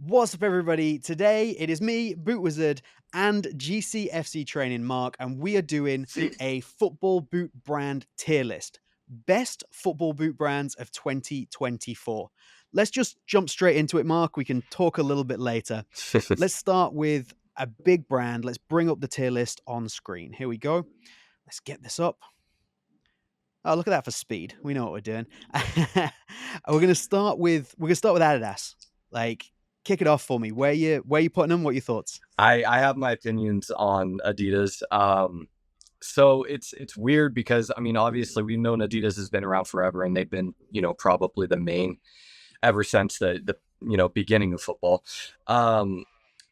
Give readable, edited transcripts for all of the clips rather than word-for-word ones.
What's up, everybody? Today it is me, Boot Wizard, and GCFC training Mark, and we are doing a football boot brand tier list. Best football boot brands of 2024. Let's just jump straight into it, Mark. We can talk a little bit later. Let's start with a big brand. Let's bring up the tier list on screen. Here we go. Let's get this up. Oh, look at that for speed. We know what we're doing. we're gonna start with Adidas. Like, kick it off for me. Where you putting them? What are your thoughts? I have my opinions on Adidas. So it's weird because I mean, obviously we've known Adidas has been around forever, and they've been, probably the main ever since the beginning of football.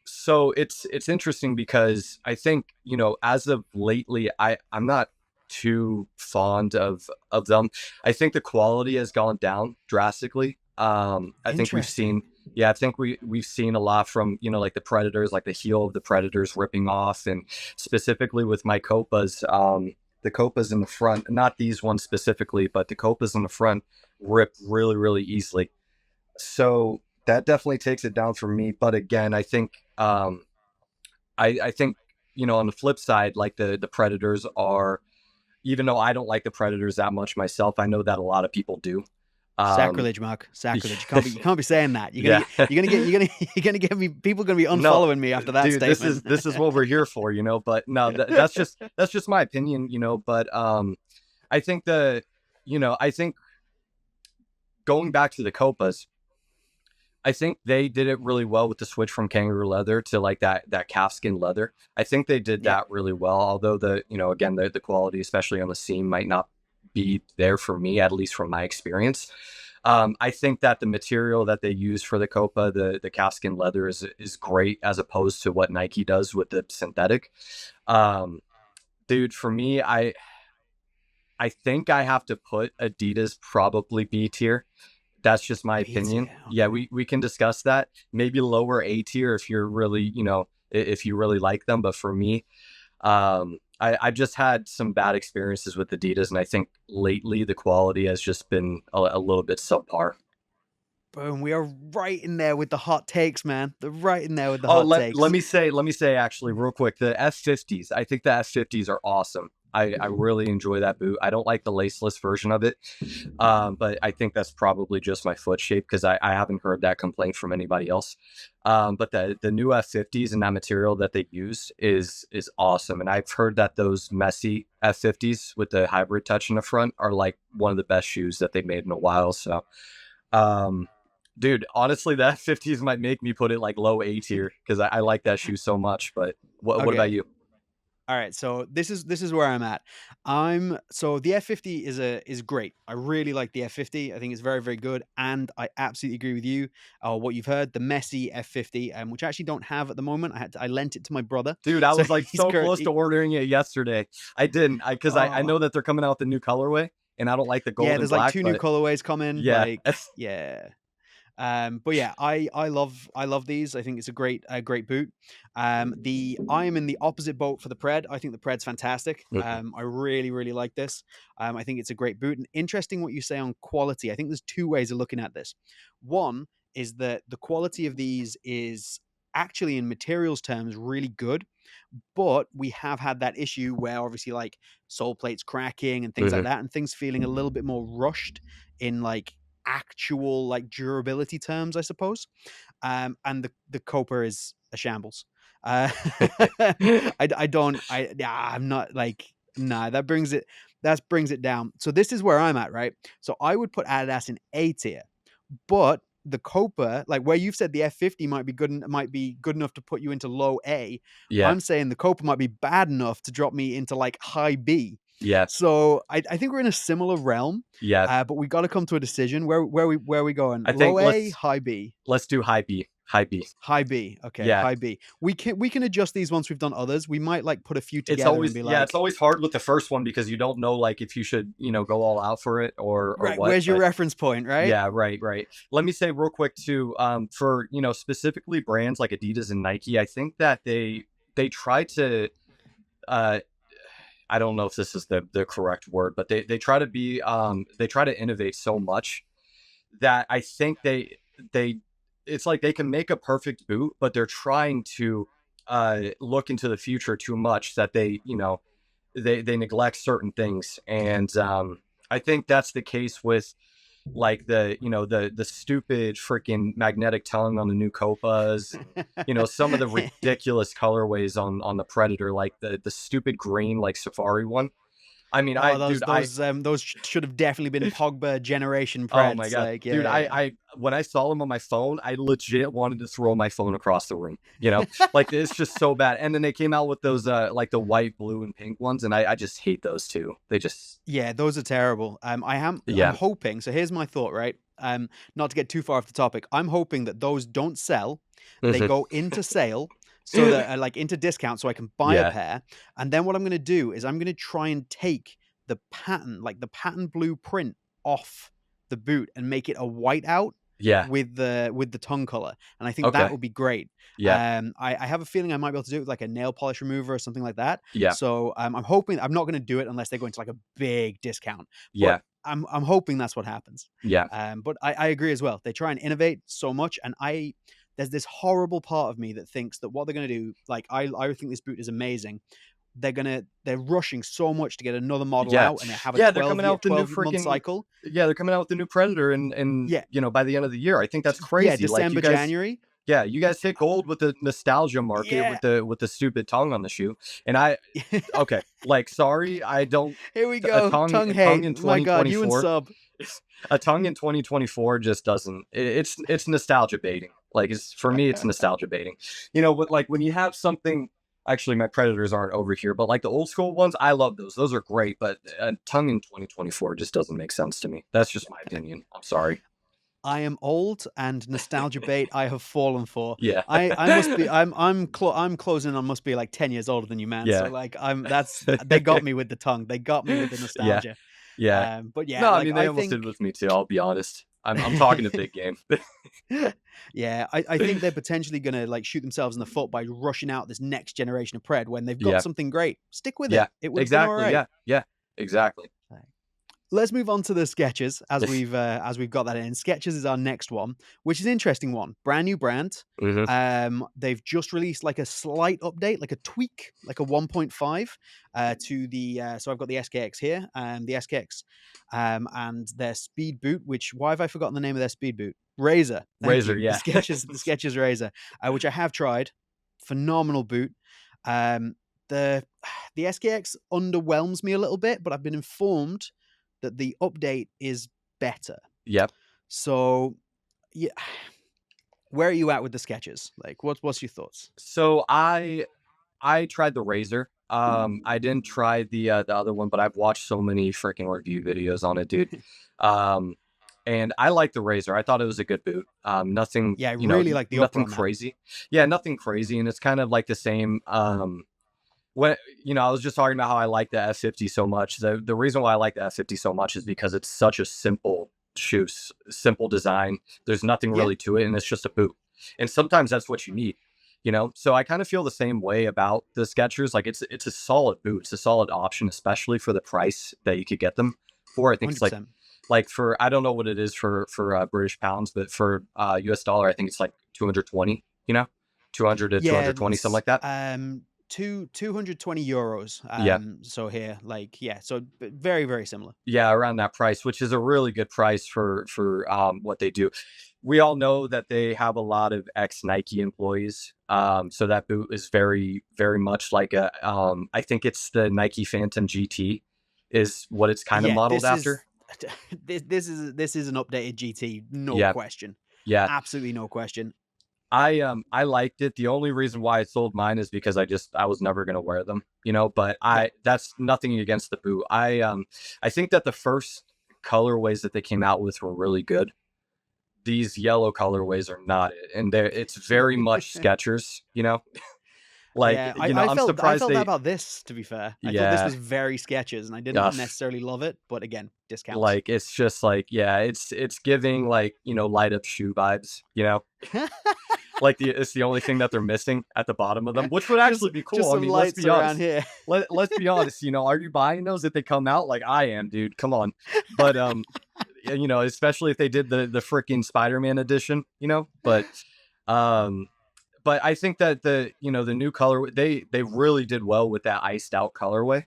So it's interesting because I think, as of lately, I'm not too fond of them. I think the quality has gone down drastically. I think we've Interesting. seen, yeah, I think we've seen a lot from, like the Predators, like the heel of the Predators ripping off, and specifically with my Copas, the Copas in the front, not these ones specifically, but the Copas in the front rip really, really easily. So that definitely takes it down for me. But again, I think, I think, on the flip side, like the Predators are, even though I don't like the Predators that much myself, I know that a lot of people do. Um, Sacrilege, Mark. Sacrilege. You can't be saying that. You're gonna yeah. get you're gonna get me. People are gonna be No, unfollowing me after that dude, this statement. is this is what we're here for, but no, that's just my opinion, but I think I think going back to the Copas, I think they did it really well with the switch from kangaroo leather to like that calfskin leather. I think they did Yeah. that really well, although again, the quality, especially on the seam, might not be there for me, at least from my experience. I think that the material that they use for the Copa, the calfskin leather, is great as opposed to what Nike does with the synthetic. Um, Dude, for me, I think I have to put Adidas probably B tier. That's just my B opinion. tier. Yeah, Okay. we can discuss that. Maybe lower A tier if you're really, if you really like them. But for me, I've just had some bad experiences with Adidas, and I think lately the quality has just been a little bit subpar. Boom. We are right in there with the hot takes, man. They're right in there with the Oh, hot let takes. me say actually real quick, the F50s. I think the F50s are awesome. I really enjoy that boot. I don't like the laceless version of it, but I think that's probably just my foot shape because I haven't heard that complaint from anybody else. But the new F50s and that material that they use is awesome, and I've heard that those messy F50s with the hybrid touch in the front are like one of the best shoes that they've made in a while. So, um, dude, honestly, that 50s might make me put it like low A tier because I like that shoe so much. But what about Okay. you? All right, so this is where I'm at. So the F50 is great. I really like the F50. I think it's very, very good, and I absolutely agree with you. What you've heard, the messy F50, which I actually don't have at the moment. I lent it to my brother, Dude, I so was like he's so close to currently. ordering it yesterday. I didn't, because I Oh know that they're coming out with a new colorway, and I don't like the yeah, gold and there's like black, two new but colorways coming. yeah, Like yeah, but yeah, I love these. I think it's a great boot. I am in the opposite boat for the Pred. I think the Pred's fantastic. Mhm. I really really like this. I think it's a great boot. And interesting what you say on quality. I think there's two ways of looking at this. One is that the quality of these is actually in materials terms really good, but we have had that issue where obviously like sole plates cracking and things like Mhm. that, and things feeling a little bit more rushed in like actual like durability terms, I suppose. And the Copa is a shambles. I don't I yeah, I'm not like nah, that brings it down. So this is where I'm at, right? So I would put Adidas in A tier, but the Copa, like where you've said the F50 might be good enough to put you into low A, Yeah, I'm saying the Copa might be bad enough to drop me into like high B. yeah, So I think we're in a similar realm, yeah. but we got to come to a decision. Where we going? I Low think A, high B, let's do high B, high B. high B. Okay, Yeah, high B. We can adjust these once we've done others. We might like put a few together and be it's like, always hard with the first one because you don't know like if you should, go all out for it or right, what. where's your But reference point, right? yeah, right, right. Let me say real quick too, for specifically brands like Adidas and Nike, I think that they try to, uh, I don't know if this is the correct word, but they try to be, they try to innovate so much that I think they it's like they can make a perfect boot, but they're trying to look into the future too much that they, they neglect certain things. And I think that's the case with like the stupid freaking magnetic tongue on the new Copas, some of the ridiculous colorways on the Predator, like the stupid green like safari one. I mean, Oh, dude, those should have definitely been Pogba generation oh my Preds. god, Like, dude, yeah, yeah. I when I saw them on my phone, I legit wanted to throw my phone across the room. Like it's just so bad. And then they came out with those like the white, blue, and pink ones, and I just hate those two. They just Yeah, those are terrible. I'm yeah. hoping. So here's my thought, right? Not to get too far off the topic. I'm hoping that those don't sell. They Mhm. go into sale, so that like into discount, so I can buy a Yeah, pair. And then what I'm going to do is I'm going to try and take the pattern, like the pattern blueprint, off the boot and make it a whiteout yeah, with the tongue color. And I think that okay, would be great. yeah, I have a feeling I might be able to do it with like a nail polish remover or something like that. yeah, So I'm hoping. I'm not going to do it unless they go into like a big discount. But yeah, I'm hoping that's what happens. yeah, But I agree as well. They try and innovate so much, and there's this horrible part of me that thinks that what they're going to do, like I think this boot is amazing. They're rushing so much to get another model yeah, out, and they have a yeah. They're coming out with the new 12-month freaking cycle. yeah. They're coming out with the new Predator, and Yeah, by the end of the year, I think that's yeah, crazy. Like you December, guys, January. yeah, you guys hit gold with the nostalgia market Yeah. with the stupid tongue on the shoe, and okay, like sorry, I don't Here we a go. tongue Tongue a tongue in hate. My God, you and 2024. Sub. A tongue in 2024 just doesn't. It's nostalgia baiting. Like it's for me, it's nostalgia baiting. But like when you have something. Actually, my Predators aren't over here, but like the old school ones, I love those. Those are great, but a tongue in 2024 just doesn't make sense to me. That's just my opinion. I'm sorry. I am old, and nostalgia bait I have fallen for. Yeah. I must be. I'm closing on must be like 10 years older than you, man. So Yeah. like they got me with the tongue. They got me with the Yeah. nostalgia. Yeah. But yeah, No, I like mean they I almost think did with me too. I'll be honest. I'm talking a big game. yeah, I think they're potentially gonna like shoot themselves in the foot by rushing out this next generation of Pred when they've got Yeah. something great. Stick with Yeah. it. It would have been all Exactly. right. Yeah. Yeah. Exactly. Let's move on to the Skechers as we've got that in. Skechers is our next one, which is an interesting one. Brand new brand. hmm They've just released like a slight update, like a tweak, like a 1.5 to the. So I've got the SKX here, the SKX, and their speed boot. Which why have I forgotten the name of their speed boot? Razor. Thank Razor. you. The Yeah. Skechers Razor, which I have tried. Phenomenal boot. The the SKX underwhelms me a little bit, but I've been informed that the update is better. Yep. So, yeah, where are you at with the Skechers? Like, what's your thoughts? So I tried the Razor. I didn't try the other one, but I've watched so many freaking review videos on it, dude. Um, and I like the Razor. I thought it was a good boot. Nothing, Yeah, I really like the upper nothing on that. crazy. Yeah, nothing crazy, and it's kind of like the same. When I was just talking about how I like the F50 so much. The reason why I like the F50 so much is because it's such a simple shoe, simple design. There's nothing Yeah, really to it, and it's just a boot. And sometimes that's what you need. So I kind of feel the same way about the Skechers. Like it's a solid boot. It's a solid option, especially for the price that you could get them for. I think it's 100%. like for I don't know what it is for British pounds, but for US dollar, I think it's like 220. 200 to Yeah, 220, something it's like that. 220 euros. Yeah, So here, like, yeah, so very, very similar. yeah, around that price, which is a really good price for what they do. We all know that they have a lot of ex Nike employees. So that boot is very, very much like I think it's the Nike Phantom GT is what it's kind of Yeah, modeled after. this is an updated GT, no Yeah, question. yeah. Absolutely no question. I liked it. The only reason why I sold mine is because I was never gonna wear them, but Yeah. that's nothing against the boot. I think that the first colorways that they came out with were really good. These yellow colorways are not it, and it's very much Skechers. Like, Yeah, I'm I surprised felt that they about this, to be fair. I thought this yeah. was very Skechers, and I didn't Ugh. necessarily love it, but again, discounts. Like it's just like, yeah, it's giving like, light up shoe vibes. Like it's the only thing that they're missing at the bottom of them, which would just actually be just cool. I some mean, let's lights be around honest. here. Let's be honest. Are you buying those if they come out? Like I am, dude. Come on. But you know, especially if they did the freaking Spider-Man edition, you know. Um, but I think that the new color they really did well with that iced out colorway,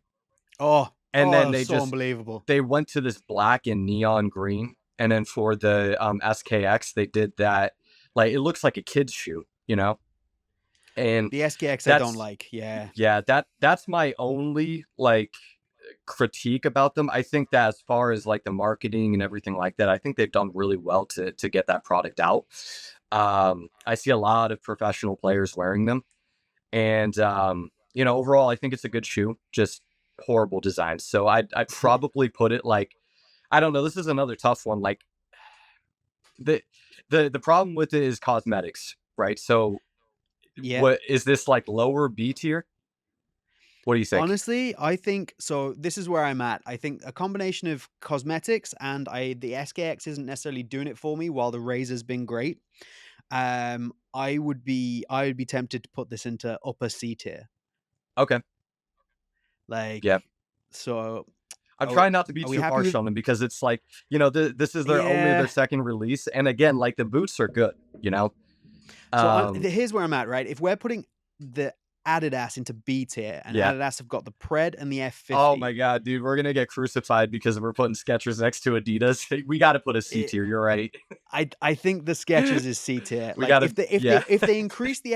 Oh, and oh, it then was so unbelievable. they went to this black and neon green, and then for the SKX they did that, like it looks like a kid's shoe, you know, and The SKX I don't that's like. Yeah. yeah, that's my only like critique about them. I think that as far as like the marketing and everything like that, I think they've done really well to get that product out. I see a lot of professional players wearing them, and you know, overall, I think it's a good shoe. Just horrible design. So I'd probably put it like, I don't know. This is another tough one. Like the the problem with it is cosmetics, right? So Yeah. what is this, like lower B tier? What do you think? Honestly, I think so. This is where I'm at. I think a combination of cosmetics and the SKX isn't necessarily doing it for me. While the Razor's been great, I would be tempted to put this into upper C tier. Okay, yeah. Like, so I'm are we, trying not to be are we too happy harsh with? on them because it's like, you know, this is their only their Yeah. second release, and again, like the boots are good, you know. So Um, here's where I'm at. Right, if we're putting the Adidas into B tier, and yeah. Adidas have got the Pred and the Oh F50. my god, dude, we're gonna get crucified because we're putting Skechers next to Adidas. We got to put a C tier. You're right. I think the Skechers is C tier. We Like got to, if they if yeah, they if they increase the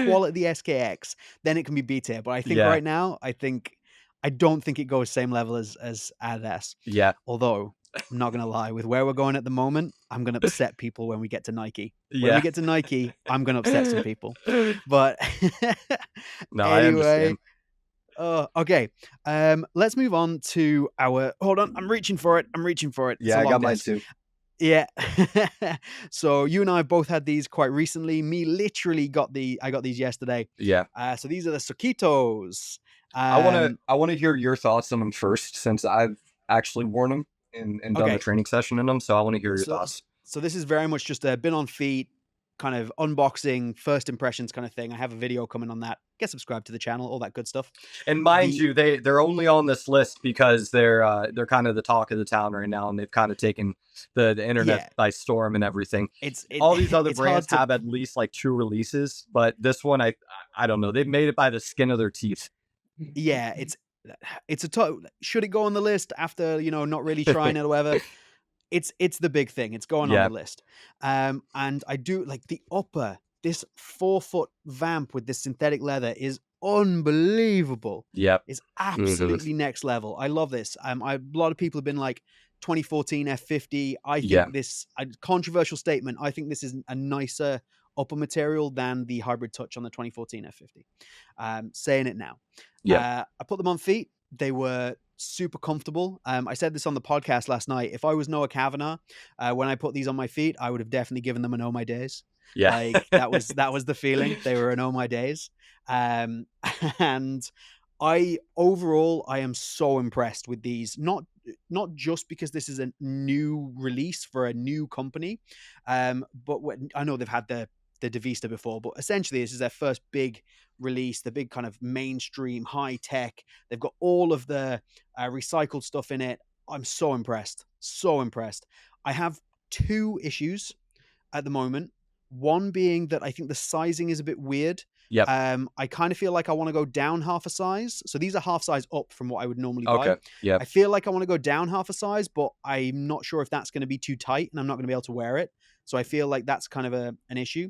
quality of the SKX, then it can be B tier. But I think yeah, right now, I don't think it goes same level as Adidas. yeah, Although I'm not gonna lie, with where we're going at the moment, I'm gonna upset people when we get to Nike. When we yeah. get to Nike, I'm gonna upset some people. But No, I anyway, understand. okay. Let's move on to our. Hold on, I'm reaching for it. I'm reaching for it. It's Yeah, a I long got mine desk. too. Yeah. So you and I both had these quite recently. Me literally I got these yesterday. Yeah, So these are the Soquitos. I wanna hear your thoughts on them first, since I've actually worn them and done a Okay. training session in them. So I want to hear your So thoughts. so this is very much just a been on feet kind of unboxing, first impressions kind of thing. I have a video coming on that. Get subscribed to the channel, all that good stuff. And mind The you, they're only on this list because they're kind of the talk of the town right now, and they've kind of taken the internet Yeah, by storm and everything. it's it All these other it's hard brands to have at least like two releases, but this one, I don't know. They've made it by the skin of their teeth. yeah, it's a should it go on the list after, not really trying it or whatever? It's the big thing. It's going on Yeah, the list. And I do like this 4-foot vamp with this synthetic leather is unbelievable. yep, It's hmm, absolutely next level. I love this. A lot of people have been like 2014 F50. I yeah, think this a controversial statement. I think this is a nicer upper material than the hybrid touch on the 2014 F50. Saying it now. yeah, I put them on feet. They were super comfortable. I said this on the podcast last night. If I was Noah Kavanagh, when I put these on my feet, I would have definitely given them an Oh My Days. yeah, Like that was the feeling. They were an Oh My Days. Um, and I am so impressed with these. Not just because this is a new release for a new company, but I know they've had the Devista before, but essentially this is their first big release, the big kind of mainstream high tech. They've got all of the recycled stuff in it. I'm so impressed. So impressed. I have two issues at the moment. One being that I think the sizing is a bit weird. yep. I kind of feel like I want to go down half a size. So these are half size up from what I would normally buy. Okay, yep, I feel like I want to go down half a size, but I'm not sure if that's going to be too tight and I'm not going to be able to wear it. So I feel like that's kind of an issue.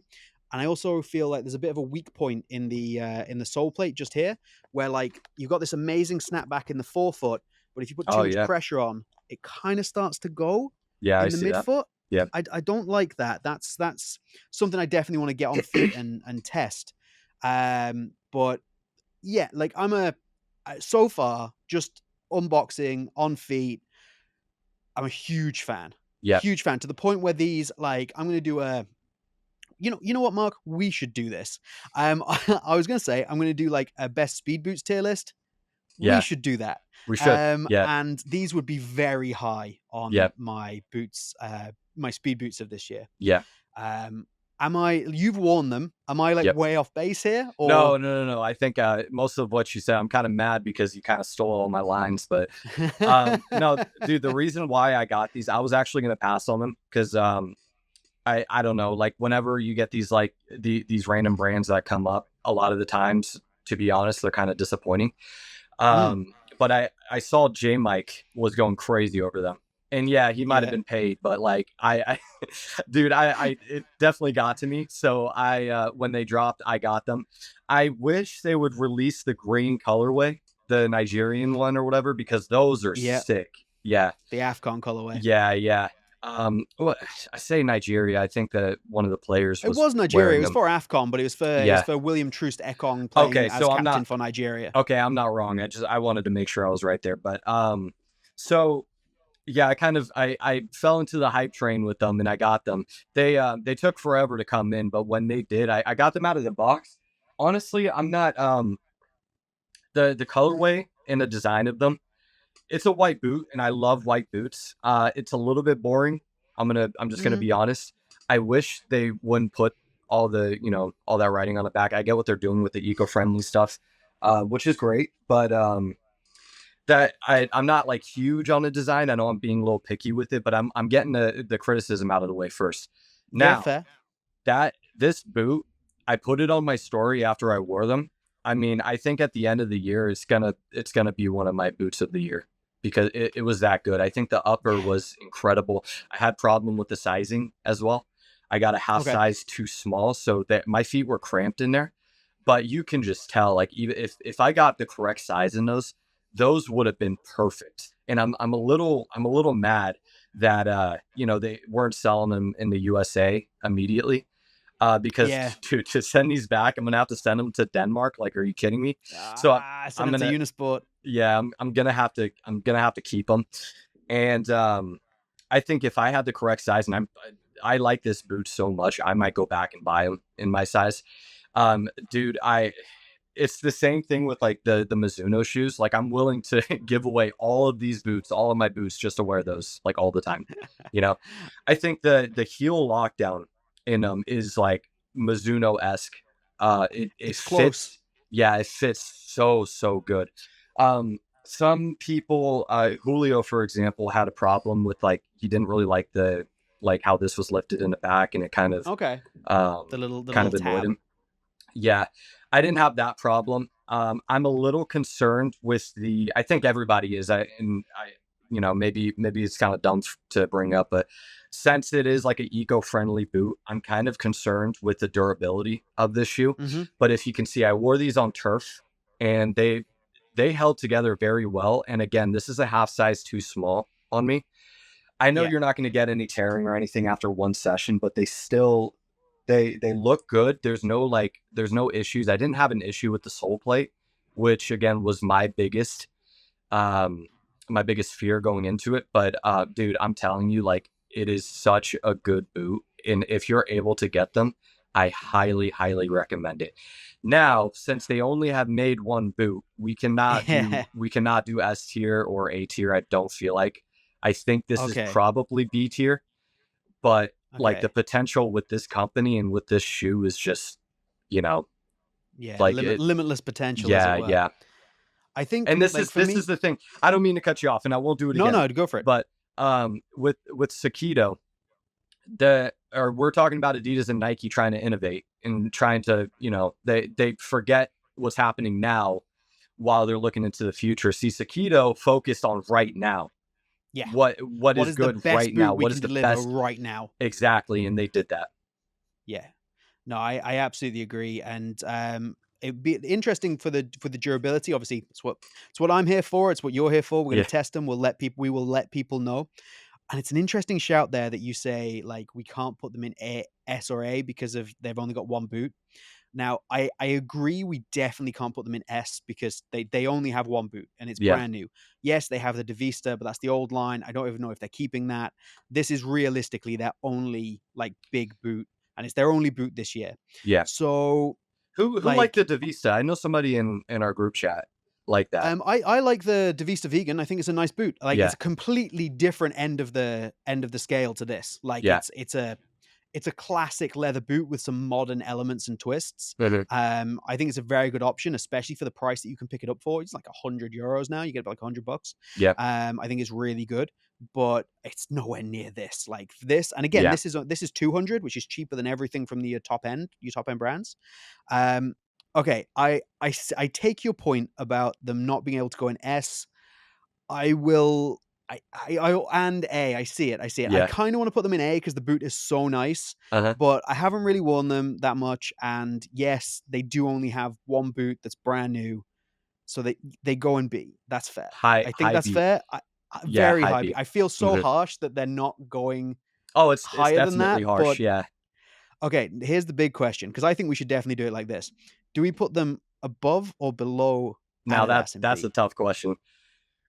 And I also feel like there's a bit of a weak point in the sole plate just here, where like you've got this amazing snapback in the forefoot, but if you put too oh much yeah, pressure on, it kind of starts to go yeah. I in the see that. midfoot. Yep. I don't like that. That's something I definitely want to get on feet and test. But yeah, like so far just unboxing on feet. I'm a huge fan, Yep. huge fan to the point where these like I'm going to do a you know what, Mark? We should do this. I was gonna say I'm gonna do like a best speed boots tier list. We Yeah. should do that. We should. Yeah. And these would be very high on Yep. my boots, my speed boots of this year. Yeah. Um, You've worn them. Am I like Yep. way off base here? Or No. I think most of what you said, I'm kind of mad because you kind of stole all my lines. But no, dude, the reason why I got these, I was actually going to pass on them because I don't know, like whenever you get these like these random brands that come up, a lot of the times, to be honest, they're kind of disappointing. Mm, But I saw J Mike was going crazy over them. And yeah, he might have yeah. been paid, but like I dude, it definitely got to me. So I when they dropped, I got them. I wish they would release the green colorway, the Nigerian one or whatever, because those are Yeah. sick. Yeah. The AFCON colorway. Yeah. Well, I say Nigeria. I think that one of the players It was was Nigeria. wearing It was them. for AFCON, but it was Yeah. for William Troost Ekong playing Okay, as so I'm captain not for Nigeria. okay. I'm not wrong. I wanted to make sure I was right there. But so yeah, I fell into the hype train with them and I got them. They took forever to come in, but when they did, I got them out of the box. Honestly, I'm not the colorway and the design of them. It's a white boot, and I love white boots. It's a little bit boring. I'm just gonna Mm, be honest. I wish they wouldn't put all the all that writing on the back. I get what they're doing with the eco-friendly stuff, which is great, but that I'm not like huge on the design. I know I'm being a little picky with it, but I'm getting the criticism out of the way first. yeah, Now fair. that this boot, I put it on my story after I wore them. I mean, I think at the end of the year, it's gonna be one of my boots of the year because it was that good. I think the upper Yeah. was incredible. I had problem with the sizing as well. I got a half Okay. size too small, so that my feet were cramped in there. But you can just tell, like even if I got the correct size in those would have been perfect. And I'm a little mad that they weren't selling them in the USA immediately. Because Yeah. to send these back, I'm gonna have to send them to Denmark. Like, are you kidding me? So Send I'm him to gonna, Unisport. yeah, I'm gonna have to keep them. And I think if I had the correct size, and I like this boot so much, I might go back and buy them in my size. Dude, it's the same thing with like the Mizuno shoes. Like I'm willing to give away all of these boots, all of my boots, just to wear those like all the time. You know, I think the heel lockdown in them is like Mizuno esque. It It's close. fits. Yeah, it fits so good. Some people, Julio, for example, had a problem with like he didn't really like the like how this was lifted in the back, and it Okay. The kind little of annoyed tab. him. Yeah, I didn't have that problem. I'm a little concerned with the. I think everybody is. Maybe it's kind of dumb to bring up, but since it is like an eco-friendly boot, I'm kind of concerned with the durability of this shoe. Mm-hmm. But if you can see, I wore these on turf, and they held together very well. And again, this is a half size too small on me. I know Yeah. you're not going to get any tearing or anything after one session, but they look good. There's no issues. I didn't have an issue with the sole plate, which again was um my biggest fear going into it. But dude, I'm telling you, like it is such a good boot. And if you're able to get them, I highly recommend it. Now, since they only have made one boot, we cannot do Yeah. we cannot do S tier or A tier. I don't feel like. I think this is Okay. probably B tier, but like the Okay. potential with this company and with this shoe is just, you know, Yeah. like it. Limitless potential, as it Yeah, were. yeah. I think, And this like is for this is me, the thing. I don't mean to cut you off, and I won't do it again. no, go for it. But with Sito, we're talking about Adidas and Nike trying to innovate and trying to, they forget what's happening now while they're looking into the future. See, Sakito focused on right now. Yeah. What What is is the good best right now? boot we What can is the deliver best right now? exactly? And they did that. Yeah. No, I absolutely agree, and it'd be interesting for the durability. Obviously, it's what I'm here for. It's what you're here for. We're going Yeah. to test them. We will let people know. And it's an interesting shout there that you say like we can't put them in S or A because they've only got one boot. Now, I agree we definitely can't put them in S because they only have one boot and it's Yeah. brand new. Yes, they have the Devista, but that's the old line. I don't even know if they're keeping that. This is realistically their only like big boot, and it's their only boot this year. Yeah. So Who liked the like Devista? I know somebody in our group chat like that. I like the Devista Vegan. I think it's a nice boot. Like Yeah. it's a completely different end of the scale to this. Like Yeah. it's a classic leather boot with some modern elements and twists. Mhm. I think it's a very good option, especially for the price that you can pick it up for. It's like €100 now. You get like $100. Yep. I think it's really good, but it's nowhere near this. Like this, and again, Yeah. this is 200, which is cheaper than everything from your top end brands. Um, okay, I take your point about them not being able to go in S. I will. And A. I see it. I see it. I Yeah. kind of want to put them in A because the boot is so nice, Uh-huh. but I haven't really worn them that much. And yes, they do only have one boot that's brand new, so they go in B. That's fair. I think High that's B. fair. Yeah, Very high high B. B. I feel so Mhm. harsh that they're not going Oh, it's higher than definitely that. harsh. But Yeah. okay, here's the big question because I think we should definitely do it like this. Do we put them above or below Now Adidas in that's a B? tough question.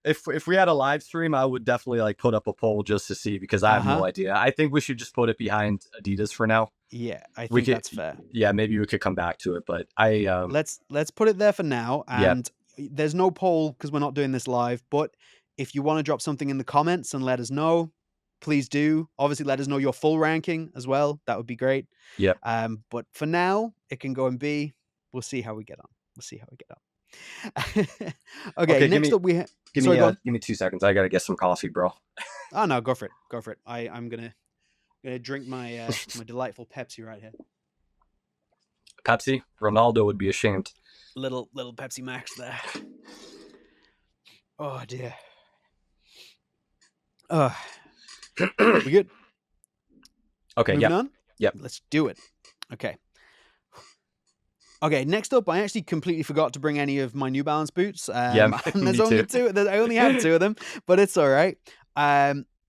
If we had a live stream, I would definitely like put up a poll just to see because I Uh have no huh. idea. I think we should just put it behind Adidas for now. Yeah, I We think could, that's fair. yeah, maybe we could come back to it, but Let's put it there for now. yeah, And there's no poll because we're not doing this live. But if you want to drop something in the comments and let us know, please do. Obviously, let us know your full ranking as well. That would be great. yeah. But for now, it can go in B. We'll see how we get on. We'll see how we get on. Okay, Okay, next up sorry, go on. give me 2 seconds. I gotta get some coffee, bro. Oh no, go for it. Go for it. I'm gonna drink my my delightful Pepsi right here. Pepsi, Ronaldo would be ashamed. Little Pepsi Max there. Oh dear. We good? Okay, Moving yep, on? yep. Let's do it. Okay. Okay, next up, I actually completely forgot to bring any of my New Balance boots. Yeah, And there's me only too. two. I only have two of them, but it's all right.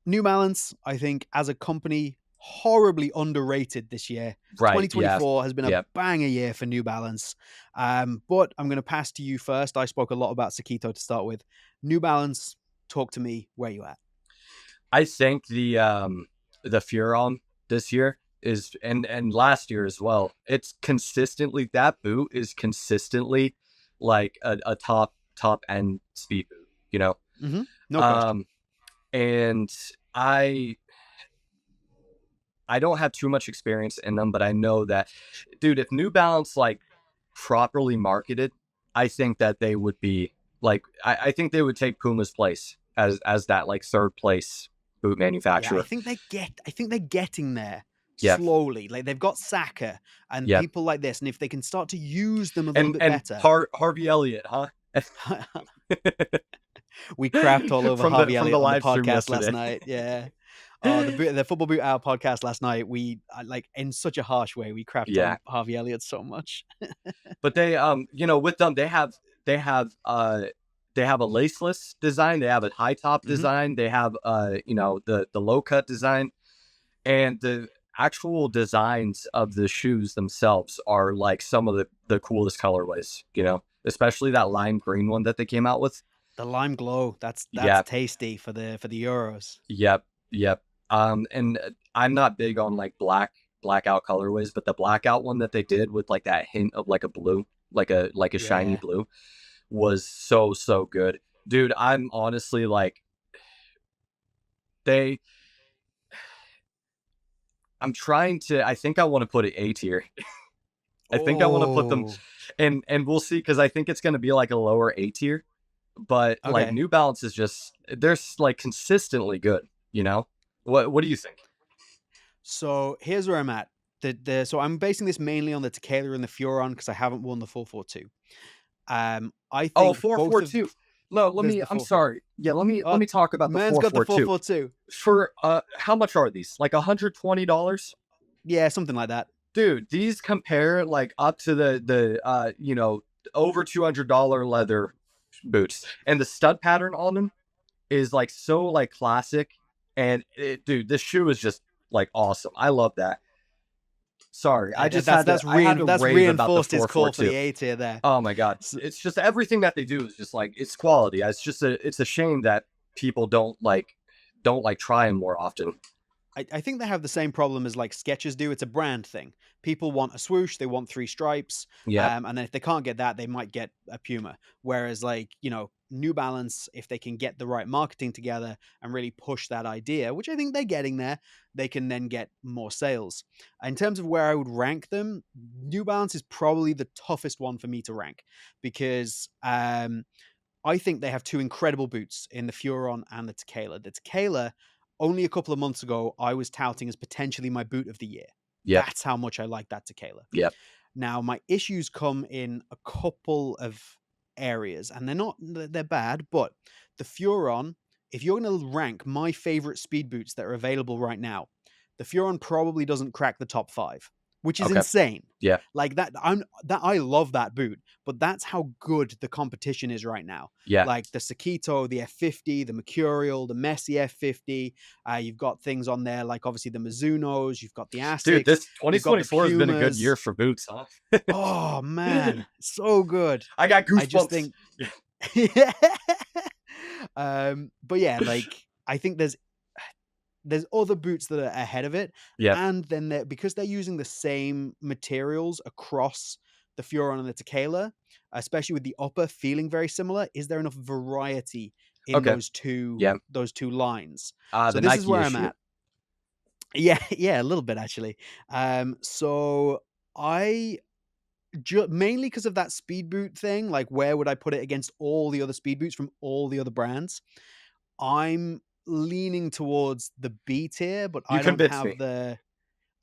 New Balance, I think, as a company, horribly underrated this year. Right, yeah, 2024 has been a yep. banger year for New Balance. But I'm going to pass to you first. I spoke a lot about Sito to start with. New Balance, talk to me. Where you at? I think the Furon this year is and last year as well. It's consistently that boot is consistently like a top end speed boot, you know. Mm-hmm. No question. And I don't have too much experience in them, but I know that, dude, if New Balance like properly marketed, I think that they would be like I think they would take Puma's place as that like third place boot Yeah, manufacturer. I think they're getting there Yeah. slowly. Like they've got Saka and Yeah. people like this, and if they can start to use them a little bit better. Harvey Elliott, huh? We crapped all over from Harvey the Elliott on the live stream podcast last yesterday. night. Yeah. Oh, the Football Boot Hour podcast last night. We like in such a harsh way. We crapped Yeah. on Harvey Elliott so much. But they you know, with them they have a laceless design, they have a high top Mhm. design, they have you know, the low cut design, and the actual designs of the shoes themselves are like some of the coolest colorways, you know, especially that lime green one that they came out with. The lime glow. That's Yeah. tasty for the Euros. Yep. And I'm not big on like blackout colorways, but the blackout one that they did with like that hint of like a blue, like a shiny Yeah. blue, was so good, dude. I'm honestly like I'm trying to. I think I want to put it A tier. I think I want to put them, Oh. and we'll see because I think it's going to be like a lower A tier. But like Okay. New Balance is just they're like consistently good. You know, what do you think? So here's where I'm at. So I'm basing this mainly on the Takeda and the Furon because I haven't worn the 442. I Oh, think both of 442. No, let there's me. the I'm 442. sorry. Yeah, let me Oh, talk about the man's got the 442. 442. For how much are these? Like $120? Yeah, something like that. Dude, these compare like up to the you know, over $200 leather boots, and the stud pattern on them is like so like classic, and dude, this shoe is just like awesome. I love that. Sorry, I just had to That's rave about the reinforced his call for 442. the A tier there. Oh my god, it's just everything that they do is just like it's quality. It's a shame that people don't like try them more often. I think they have the same problem as like Skechers do. It's a brand thing. People want a swoosh, they want 3 stripes, Yeah, and then if they can't get that, they might get a Puma. Whereas like New Balance, if they can get the right marketing together and really push that idea, which I think they're getting there, they can then get more sales. In terms of where I would rank them, New Balance is probably the toughest one for me to rank because I think they have two incredible boots in the Furon and the Tequila. The Tequila, only a couple of months ago, I was touting as potentially my boot of the year. Yep. That's how much I like that Tequila. Yep. Now, my issues come in a couple of areas, and they're bad, but the Furon, if you're going to rank my favorite speed boots that are available right now, the Furon probably doesn't crack the top 5, which is Okay. insane. Yeah. Like that, I love that boot, but that's how good the competition is right now. Yeah. Like the Sito, the F50, the Mercurial, the Messi F50. You've got things on there like obviously the Mizunos. You've got the Asics. Dude, this you've got the 2024 has been a good Pumas. year for boots, huh? Oh man, so good. I got goosebumps. I just think, yeah. But yeah, like I think there's other boots that are ahead of it, Yeah. and then because they're using the same materials across the Furon and the Tequila, especially with the upper feeling very similar. Is there enough variety in Okay. those two Yeah. lines? The So this Nike is where issue. I'm at. Yeah, a little bit actually. So I mainly because of that speed boot thing, like where would I put it against all the other speed boots from all the other brands? I'm leaning towards the B tier, but You I don't convinced have me.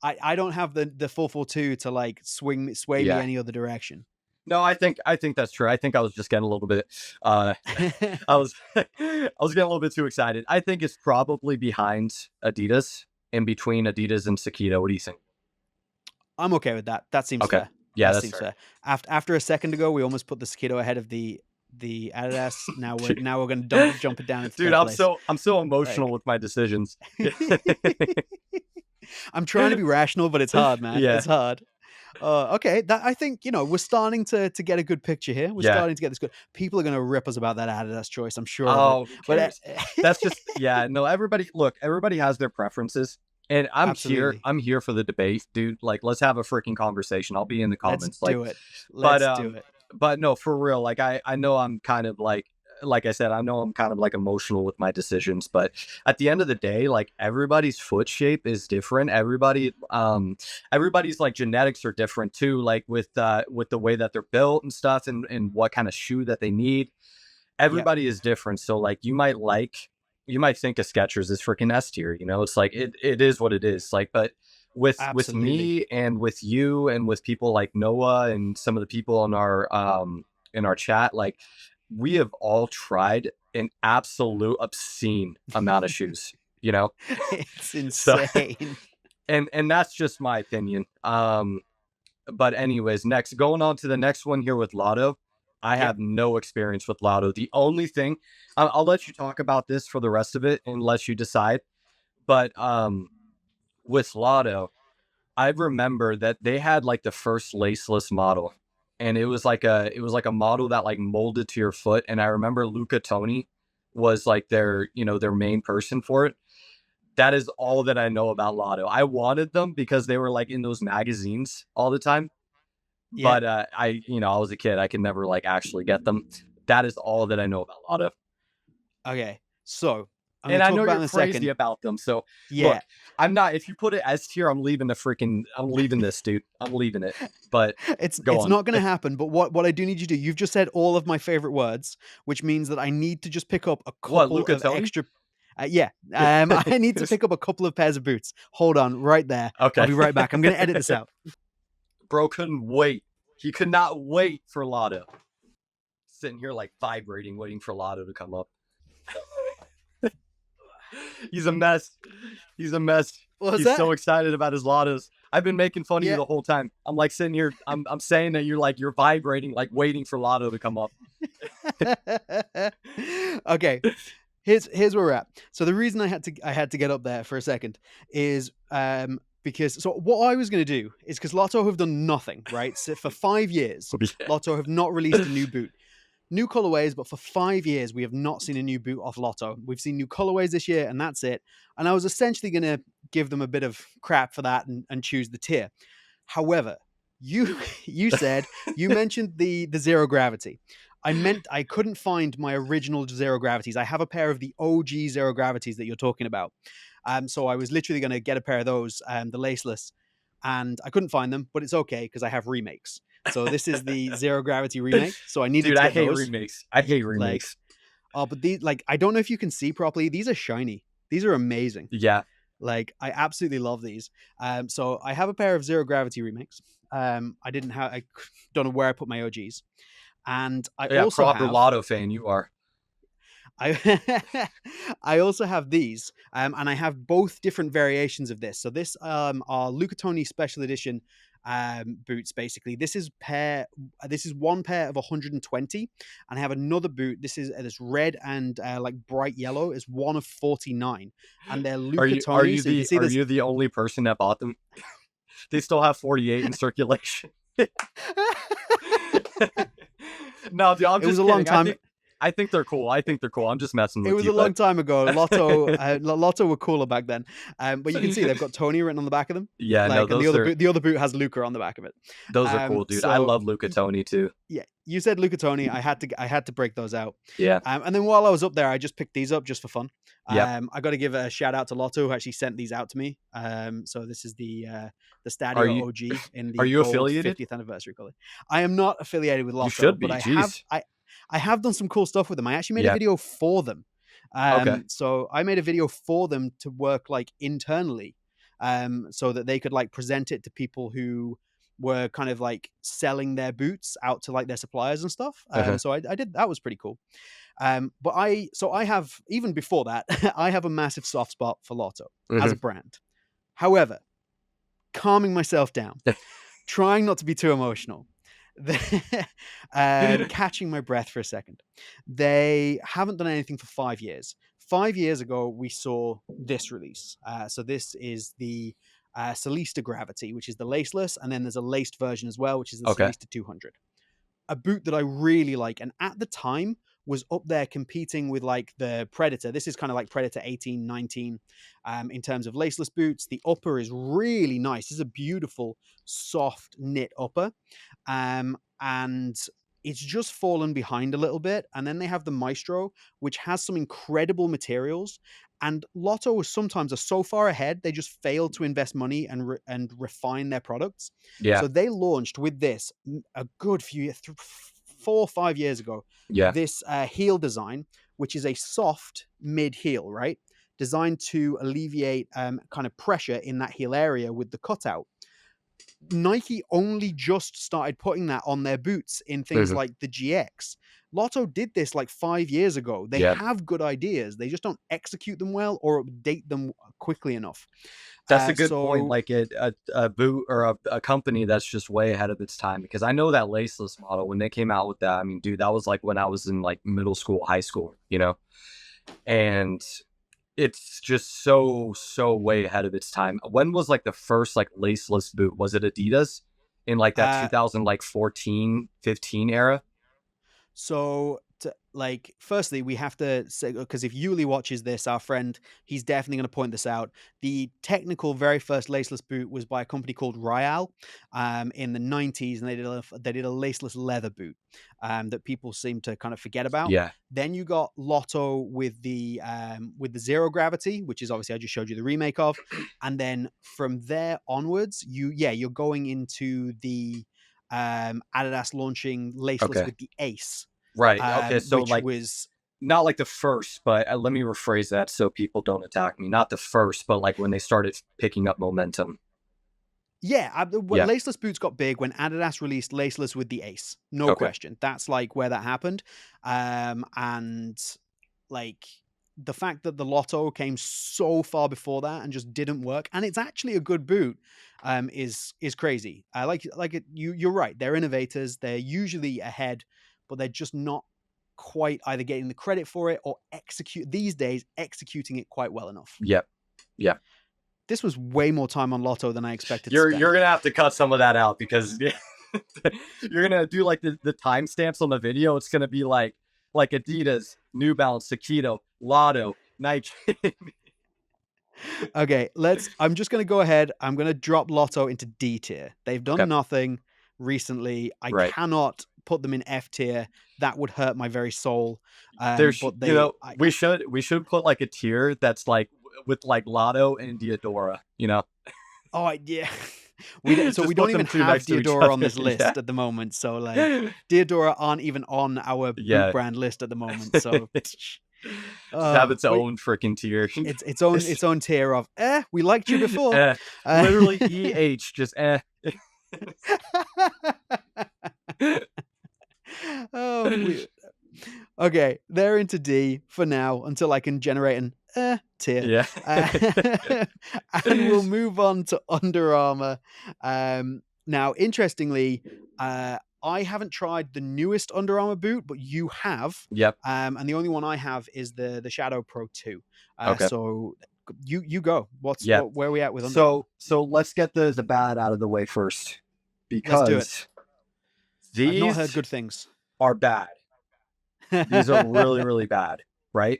I don't have the 442 to like sway me Yeah. any other direction. No, I think that's true. I think I was just getting a little bit I was getting a little bit too excited. I think it's probably behind Adidas, in between Adidas and Sito. What do you think? I'm okay with that. That seems Okay. fair. Yeah, That that's seems fair. fair. After a second ago, we almost put the Sito ahead of the Adidas. Now we're gonna jump it down into Dude, third place. I'm so emotional with my decisions. I'm trying to be rational, but it's hard, man. Yeah. It's hard. Okay, that I think we're starting to get a good picture here. We're Yeah. starting to get this good. People are going to rip us about that Adidas choice. I'm sure. Oh, of it. who cares? That's just no. Everybody has their preferences, and I'm here for the debate, dude. Like, let's have a freaking conversation. I'll be in the comments. Let's do it. Let's do it. But no, for real. Like, I know I'm kind of like I said, I know I'm kind of like emotional with my decisions, but at the end of the day, like everybody's foot shape is different. Everybody's like genetics are different too, like with the way that they're built and stuff, and what kind of shoe that they need. Everybody is different. So like you might think a Skechers is freaking S tier, it's like it is what it is. Like, but with me and with you and with people like Noah and some of the people in our chat, like we have all tried an absolute obscene amount of shoes, It's insane. So, and that's just my opinion. But anyways, going on to the next one here with Lotto. I have no experience with Lotto. The only thing, I'll let you talk about this for the rest of it and let you decide. But with Lotto, I remember that they had like the first laceless model, and it was like a model that like molded to your foot. And I remember Luca Toni was like their main person for it. That is all that I know about Lotto. I wanted them because they were like in those magazines all the time. Yeah. But I was a kid. I could never like actually get them. That is all that I know about Lotto. Okay, so I know you're crazy about them. So yeah, look, I'm not. If you put it S tier, I'm leaving this, dude. I'm leaving it. But it's not going to happen. But what I do need you to do, you've just said all of my favorite words, which means that I need to just pick up a couple of extra. I need to pick up a couple of pairs of boots. Hold on, right there. Okay, I'll be right back. I'm going to edit this out. Bro couldn't wait. He could not wait for Lotto. Sitting here like vibrating, waiting for Lotto to come up. He's a mess. He's He's so excited about his Lottos. I've been making fun of you the whole time. I'm like sitting here. I'm saying that you're vibrating, like waiting for Lotto to come up. Okay, here's where we're at. So the reason I had to get up there for a second is because what I was going to do is because Lotto have done nothing, right? So for 5 years, Lotto have not released a new boot. New colorways, but for 5 years, we have not seen a new boot off Lotto. We've seen new colorways this year, and that's it. And I was essentially going to give them a bit of crap for that and choose the tier. However, you said, you mentioned the zero gravity. I couldn't find my original Zero Gravities. I have a pair of the OG Zero Gravities that you're talking about. So I was literally going to get a pair of those, the laceless, and I couldn't find them, but it's okay because I have remakes. So this is the Zero Gravity remake. So I needed Dude, to I get hate those. remakes. I hate Like, remakes. but these, like, I don't know if you can see properly. These are shiny. These are amazing. Yeah. Like, I absolutely love these. So I have a pair of Zero Gravity remakes. I don't know where I put my OGs. And I Yeah, also proper have Lotto fan you are. I I also have these, and I have both different variations of this. So this are Luca Toni Special Edition boots. Basically, this is one pair of 120, and I have another boot. This is this red and like bright yellow is one of 49, and they're Luca Toni. So you can see Are this. you the only person that bought them? They still have 48 in circulation. No, dude, I'm It was just a long kidding. time. I think they're cool. I think they're cool. I'm just messing It with was you, a long but time ago. Lotto were cooler back then. But you can see they've got Tony written on the back of them. yeah, no, Like, and the other boot has Luca on the back of it. those are cool, dude. I So love Luca Toni too. yeah, you said Luca Toni. I had to break those out. Yeah. And then while I was up there, I just picked these up just for fun. Yep. I got to give a shout out to Lotto, who actually sent these out to me. So this is the Are Stadio you OG in are the you gold affiliated? 50th anniversary color. I am not affiliated with You Lotto, should but be. Jeez. I have done some cool stuff with them. I actually made a Yeah. video for them. Okay. So I made a video for them to work like internally, so that they could like present it to people who were kind of like selling their boots out to like their suppliers and stuff. Uh-huh. So I did that was pretty cool. But I have, even before that, I have a massive soft spot for Lotto as a brand. However, calming myself down, trying not to be too emotional, catching my breath for a second. They haven't done anything for 5 years. 5 years ago, we saw this release. So this is the Solista Gravity, which is the laceless, and then there's a laced version as well, which is the Okay. Solista 200. A boot that I really like, and at the time was up there competing with like the Predator. This is kind of like Predator 18, 19 in terms of laceless boots. The upper is really nice. This is a beautiful, soft knit upper. And it's just fallen behind a little bit. And then they have the Maestro, which has some incredible materials. And Lotto sometimes are so far ahead, they just fail to invest money and refine their products. Yeah. So they launched with this a good few years, 4 or 5 years ago. Yeah. This heel design, which is a soft mid heel, right? Designed to alleviate kind of pressure in that heel area with the cutout. Nike only just started putting that on their boots in things like the GX. Lotto did this like 5 years ago. They have good ideas. They just don't execute them well or update them quickly enough. That's a good point. Like a boot or a company that's just way ahead of its time. Because I know that laceless model, when they came out with that, I mean, dude, that was like when I was in like middle school, high school, you know? And it's just so way ahead of its time. When was like the first like laceless boot? Was it Adidas in like that 2014, 15 era? So, like, firstly, we have to say, because if Yuli watches this, our friend, he's definitely going to point this out. The technical very first laceless boot was by a company called Royale in the 90s, and they did a laceless leather boot that people seem to kind of forget about. Yeah. Then you got Lotto with the Zero Gravity, which is obviously I just showed you the remake of, and then from there onwards, you're going into the Adidas launching laceless with the Ace. Right. Okay. So which like was not like the first, but let me rephrase that so people don't attack me. Not the first, but like when they started picking up momentum. Yeah, laceless boots got big when Adidas released laceless with the Ace. No question. That's like where that happened. And like the fact that the Lotto came so far before that and just didn't work, and it's actually a good boot, is crazy. You're right. They're innovators. They're usually ahead, but they're just not quite either getting the credit for it or executing it quite well enough. Yep. Yeah. This was way more time on Lotto than I expected. You're gonna have to cut some of that out because you're gonna do like the timestamps on the video. It's gonna be like Adidas, New Balance, Sito, Lotto, Nike. Okay, I'm just gonna go ahead. I'm gonna drop Lotto into D tier. They've done nothing recently. I cannot put them in F tier, that would hurt my very soul. There's, But they, we should put like a tier that's like with like Lotto and Diodora, oh yeah, so we just don't put them even two have next to each Diodora on other. this Yeah. list at the moment. So like, Diodora aren't even on our boot Yeah. brand list at the moment. So, Just have its but own freaking tier. its own tier of we liked you before. Eh, Uh, literally just oh, okay, they're into D for now until I can generate an tier. Yeah. And we'll move on to Under Armour. Now, interestingly, I haven't tried the newest Under Armour boot, but you have. Yep. And the only one I have is the Shadow Pro 2. Okay. So you go. Yep. Where are we at with Under Armour? So let's get the bad out of the way first, Let's do it. because I've not heard these good things. are bad. These are really, really bad, right?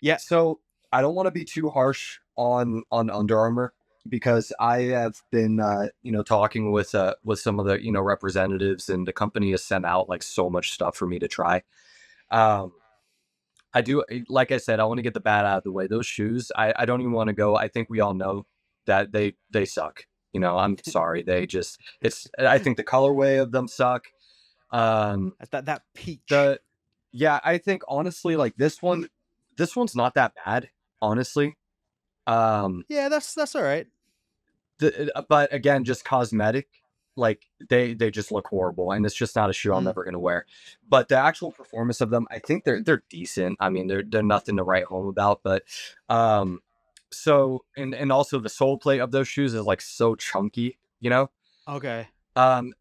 Yeah. So I don't want to be too harsh on Under Armour because I have been, talking with some of the, representatives, and the company has sent out like so much stuff for me to try. I do, like I said, I want to get the bad out of the way. Those shoes, I don't even want to go. I think we all know that they suck. I'm sorry. I think the colorway of them suck. That peach. I think honestly, like this one's not that bad, honestly. Yeah, that's all right. But again, just cosmetic, like they just look horrible, and it's just not a shoe I'm ever gonna wear. But the actual performance of them, I think they're decent. I mean, they're nothing to write home about, but so and also the sole plate of those shoes is like so chunky, Okay.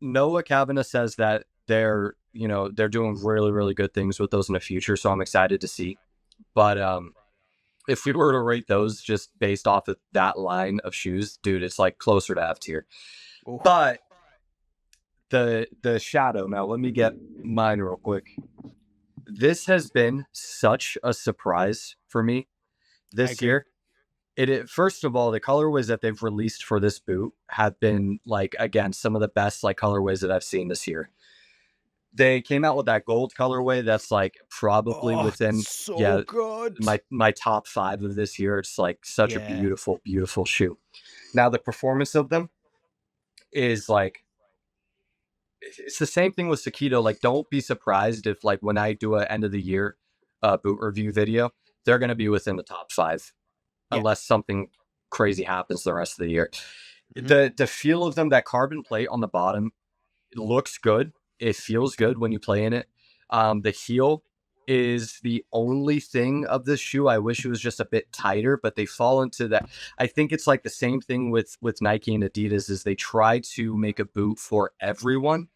Noah Kavanagh says that they're doing really, really good things with those in the future, so I'm excited to see. But if we were to rate those just based off of that line of shoes, dude, it's like closer to F tier. Ooh. But the Shadow, now let me get mine real quick. This has been such a surprise for me this year. First of all, the colorways that they've released for this boot have been like, again, some of the best like colorways that I've seen this year. They came out with that gold colorway that's like probably within so good. my top 5 of this year. It's like such a beautiful, beautiful shoe. Now the performance of them is like, it's the same thing with Sito. Like, don't be surprised if like when I do an end of the year boot review video, they're going to be within the top 5 unless something crazy happens the rest of the year. The feel of them, that carbon plate on the bottom, it looks good. It feels good when you play in it. The heel is the only thing of this shoe I wish it was just a bit tighter, but they fall into that. I think it's like the same thing with Nike and Adidas, is they try to make a boot for everyone.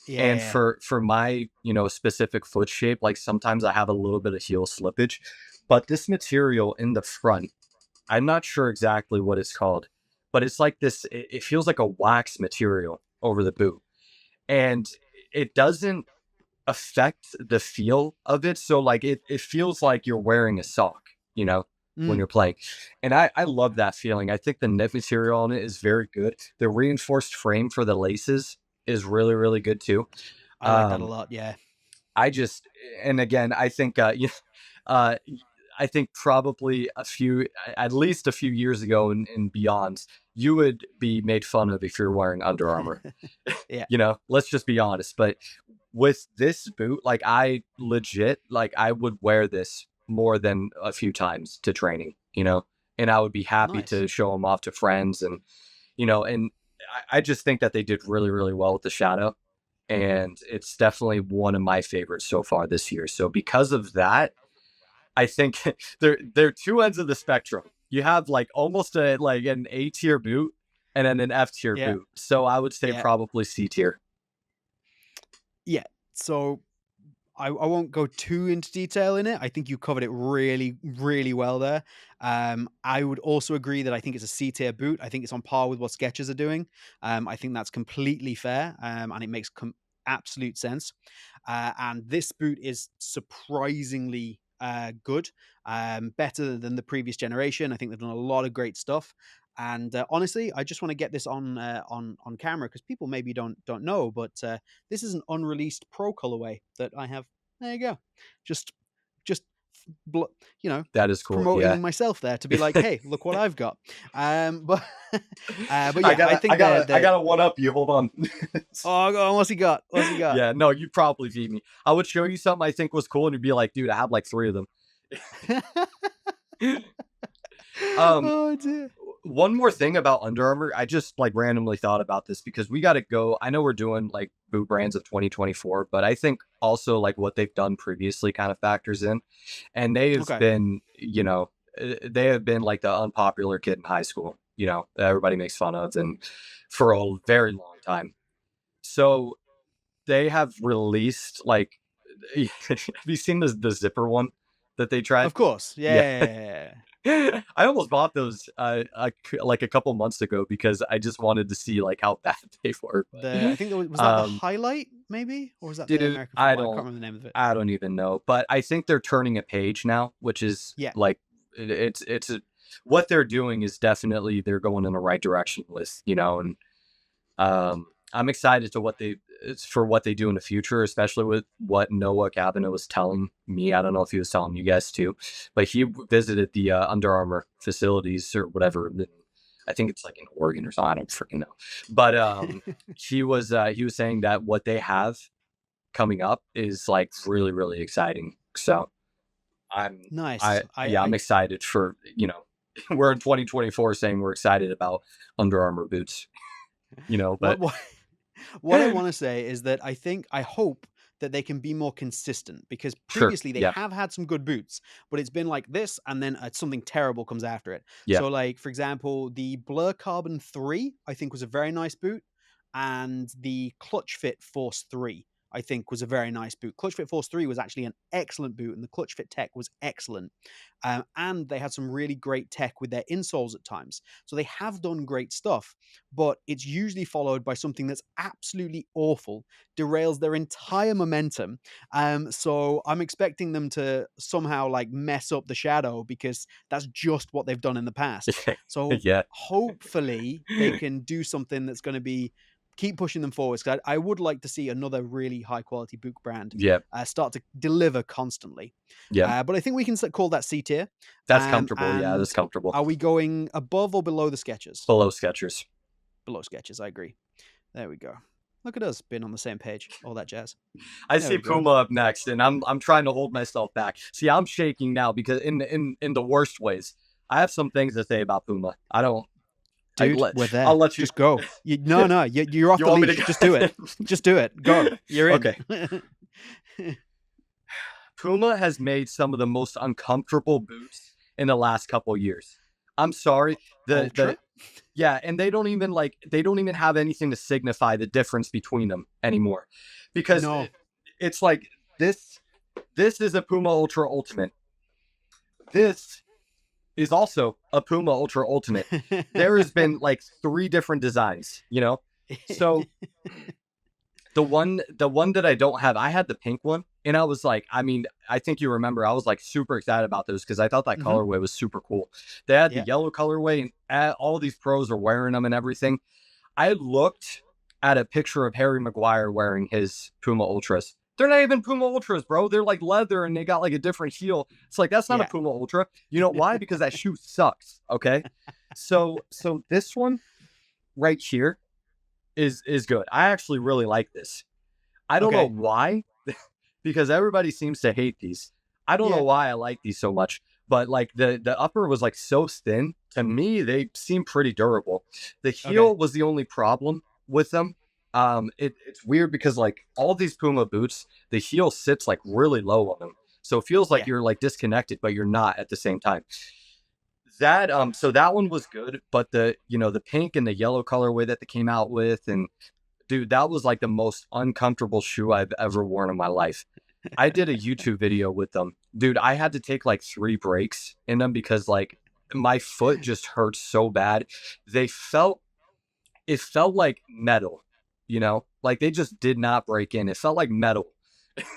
Yeah. And for my, specific foot shape, like sometimes I have a little bit of heel slippage, but this material in the front, I'm not sure exactly what it's called, but it's like this, it feels like a wax material over the boot, and it doesn't affect the feel of it. So like it feels like you're wearing a sock, when you're playing. And I love that feeling. I think the knit material on it is very good. The reinforced frame for the laces is really, really good too. I like that a lot. Yeah. And again, I think, I think probably at least a few years ago and beyond, you would be made fun of if you're wearing Under Armour. Yeah. Let's just be honest. But with this boot, like I would wear this more than a few times to training, and I would be happy to show them off to friends, and, and I just think that they did really, really well with the Shadow, and it's definitely one of my favorites so far this year. So because of that, I think they're two ends of the spectrum. You have like almost an A tier boot and then an F tier boot. So I would say probably C tier. Yeah. So I won't go too into detail in it. I think you covered it really, really well there. I would also agree that I think it's a C tier boot. I think it's on par with what Skechers are doing. I think that's completely fair, and it makes absolute sense. And this boot is surprisingly good, better than the previous generation. I think they've done a lot of great stuff. And honestly, I just want to get this on camera because people maybe don't know, but this is an unreleased pro colorway that I have. There you go. Just just you know, That is cool. Yeah. promoting myself there to be like, hey, look what I've got. But but I yeah, I think gotta one up you. Hold on. oh, go on, what's he got? What's he got? Yeah, no, you probably beat me. I would show you something I think was cool, and you'd be like, dude, I have like 3 of them. Um, Oh dear. one more thing about Under Armour, I just like randomly thought about this because we got to go. I know we're doing like boot brands of 2024, but I think also like what they've done previously kind of factors in. And they have Okay. been, they have been like the unpopular kid in high school, that everybody makes fun of, and for a very long time. So they have released like, have you seen the zipper one that they tried? Of course. Yeah. Yeah. I almost bought those like a couple months ago because I just wanted to see like how bad they were. I think that was that the highlight maybe, or was that the Dude, American football? I can't remember the name of it. I don't even know, but I think they're turning a page now, which is Yeah. like what they're doing is definitely they're going in the right direction with, and I'm excited to what they do in the future, especially with what Noah Cabinet was telling me. I don't know if he was telling you guys too, but he visited the Under Armour facilities or whatever. I think it's like in Oregon or something. I don't freaking know. But he was saying that what they have coming up is like really, really exciting. So nice. I'm excited for, we're in 2024 saying we're excited about Under Armour boots, but what I want to say is that I hope that they can be more consistent because previously they have had some good boots, but it's been like this and then something terrible comes after it. Yeah. So like, for example, the Blur Carbon 3, I think was a very nice boot. And the Clutch Fit Force 3, I think was a very nice boot. Clutch Fit Force 3 was actually an excellent boot and the Clutch Fit tech was excellent. And they had some really great tech with their insoles at times. So they have done great stuff, but it's usually followed by something that's absolutely awful, derails their entire momentum. So I'm expecting them to somehow like mess up the shadow because that's just what they've done in the past. So hopefully they can do something that's going to keep pushing them forwards. Because I would like to see another really high quality boot brand start to deliver constantly. But I think we can call that C tier. That's comfortable. Yeah, that's comfortable. Are we going above or below the Skechers? Below Skechers. Below Skechers, I agree. There we go. Look at us being on the same page. All that jazz. I see Puma up next, and I'm trying to hold myself back. See, I'm shaking now because in the worst ways. I have some things to say about Puma. I don't. Dude, we're there. I'll let you just go. You're off the leash. Just do it. Just do it. Go. You're in. Okay. Puma has made some of the most uncomfortable boots in the last couple of years. I'm sorry. Yeah, and they don't even have anything to signify the difference between them anymore. Because it's like this is a Puma Ultra Ultimate. This is also a Puma Ultra Ultimate. There has been like 3 different designs, So the one that I don't have, I had the pink one, and I was like, I think you remember, I was like super excited about those because I thought that colorway was super cool. They had the yellow colorway, and all these pros are wearing them and everything. I looked at a picture of Harry Maguire wearing his Puma Ultras. They're not even Puma Ultras, bro. They're like leather and they got like a different heel. It's like, that's not a Puma Ultra. You know why? Because that shoe sucks. Okay. So this one right here is good. I actually really like this. I don't know why, because everybody seems to hate these. I don't know why I like these so much, but like the upper was like so thin. To me, they seem pretty durable. The heel was the only problem with them. It's weird because like all these Puma boots, the heel sits like really low on them. So it feels like you're like disconnected, but you're not at the same time. That so that one was good, but the pink and the yellow colorway that they came out with, and dude, that was like the most uncomfortable shoe I've ever worn in my life. I did a YouTube video with them. Dude, I had to take like 3 breaks in them because like my foot just hurt so bad. It felt like metal. Like they just did not break in. It felt like metal.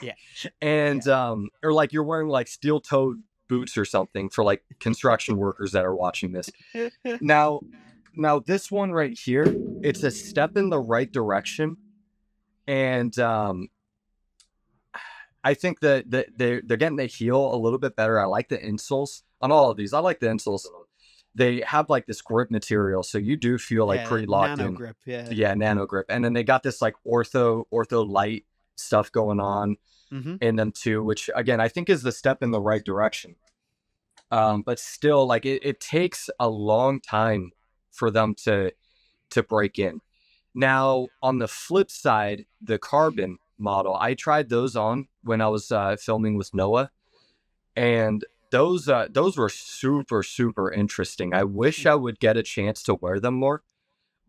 Yeah. And or like you're wearing like steel-toed boots or something for like construction workers that are watching this. Now, Now this one right here, it's a step in the right direction, and I think that they're getting the heel a little bit better. I like the insoles on all of these. I like the insoles. They have like this grip material, so you do feel like Yeah, pretty locked nano in. grip. Yeah. Yeah, nano grip, and then they got this like ortho light stuff going on Mm-hmm. in them too, which again I think is the step in the right direction. But still, like it takes a long time for them to break in. Now, on the flip side, the carbon model, I tried those on when I was filming with Noah, and those were super super interesting. I wish I would get a chance to wear them more,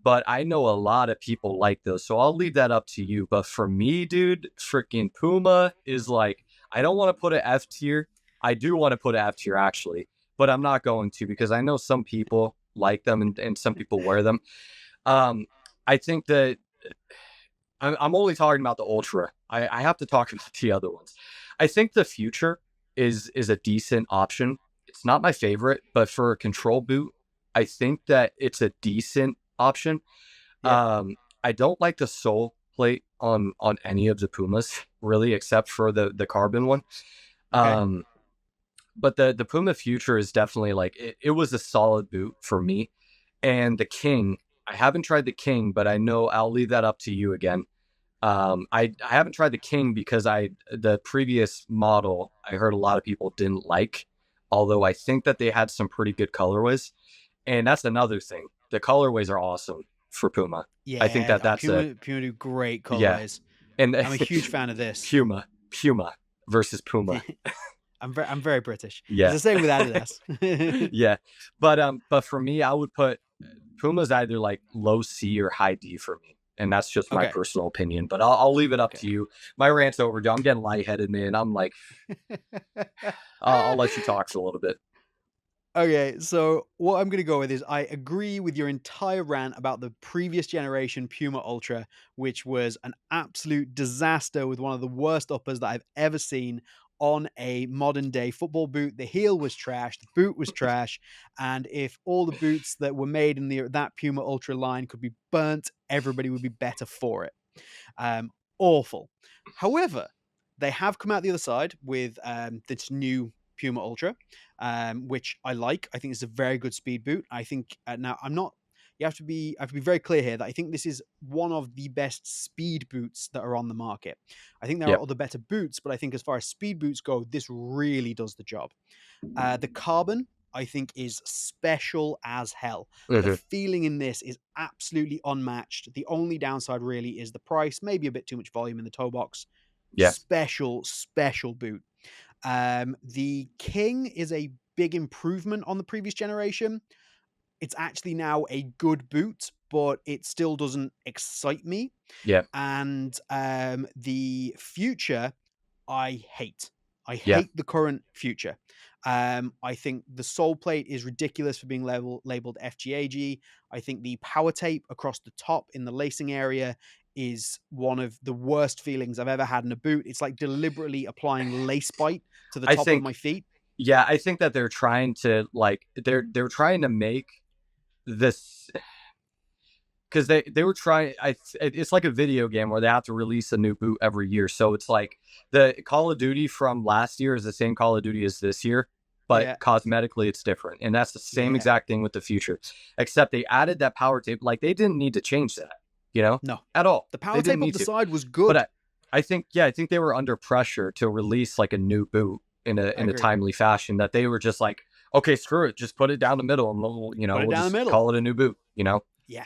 but I know a lot of people like those, so I'll leave that up to you. But for me, dude, freaking Puma is like, I don't want to put an F tier. I do want to put an F tier actually, but I'm not going to because I know some people like them and some people wear them. Um, I think that I'm only talking about the Ultra. I have to talk about the other ones. I think the Future is a decent option. It's not my favorite, but for a control boot, I think that it's a decent option. Yeah. I don't like the sole plate on any of the Pumas really, except for the carbon one. Okay. Um, but the Puma Future is definitely like it was a solid boot for me. And the King, I haven't tried the King, but I know I'll leave that up to you again. I haven't tried the King because the previous model I heard a lot of people didn't like, although I think that they had some pretty good colorways, and that's another thing. The colorways are awesome for Puma. I think Yeah. that that's a Puma do great yeah, colorways. and I'm a huge fan of this. Puma versus Puma. I'm very British. It's Yeah, the same with Adidas. yeah, but for me, I would put Puma's either like low C or high D for me, and that's just my Okay. personal opinion. But I'll leave it up Okay. to you. My rant's overdue. I'm getting lightheaded, man. I'm like, I'll let you talk for a little bit. Okay, so what I'm going to go with is I agree with your entire rant about the previous generation Puma Ultra, which was an absolute disaster with one of the worst uppers that I've ever seen on a modern day football boot. The heel was trash, the boot was trash, and if all the boots that were made in that Puma Ultra line could be burnt, everybody would be better for it. Awful. However, they have come out the other side with this new Puma Ultra, which I like. I think it's a very good speed boot. I think now I'm not. You have to be. I have to be very clear here that I think this is one of the best speed boots that are on the market. I think there are Yep. other better boots, but I think as far as speed boots go, this really does the job. The carbon, I think, is special as hell. The Hmm. feeling in this is absolutely unmatched. The only downside really is the price, maybe a bit too much volume in the toe box. Yeah. Special boot. The King is a big improvement on the previous generation. It's actually now a good boot, but it still doesn't excite me. Yeah. And the Future, I hate. I Yeah. hate the current Future. I think the sole plate is ridiculous for being labeled FGAG. I think the power tape across the top in the lacing area is one of the worst feelings I've ever had in a boot. It's like deliberately applying lace bite to the I top of think my feet. yeah, I think that they're trying to like they're trying to make this because they were trying. It's like a video game where they have to release a new boot every year. So it's like the Call of Duty from last year is the same Call of Duty as this year, but Yeah, cosmetically it's different. And that's the same yeah. exact thing with the Future, except they added that power tape. Like they didn't need to change that, you know, No, at all. the They power didn't tape up need the to. side was But good. I think yeah, I think they were under pressure to release like a new boot I in a agree. timely fashion. That they were just like, okay, screw it, just put it down the middle, and Put it we'll down the just middle. call it a new boot. You know. Yeah.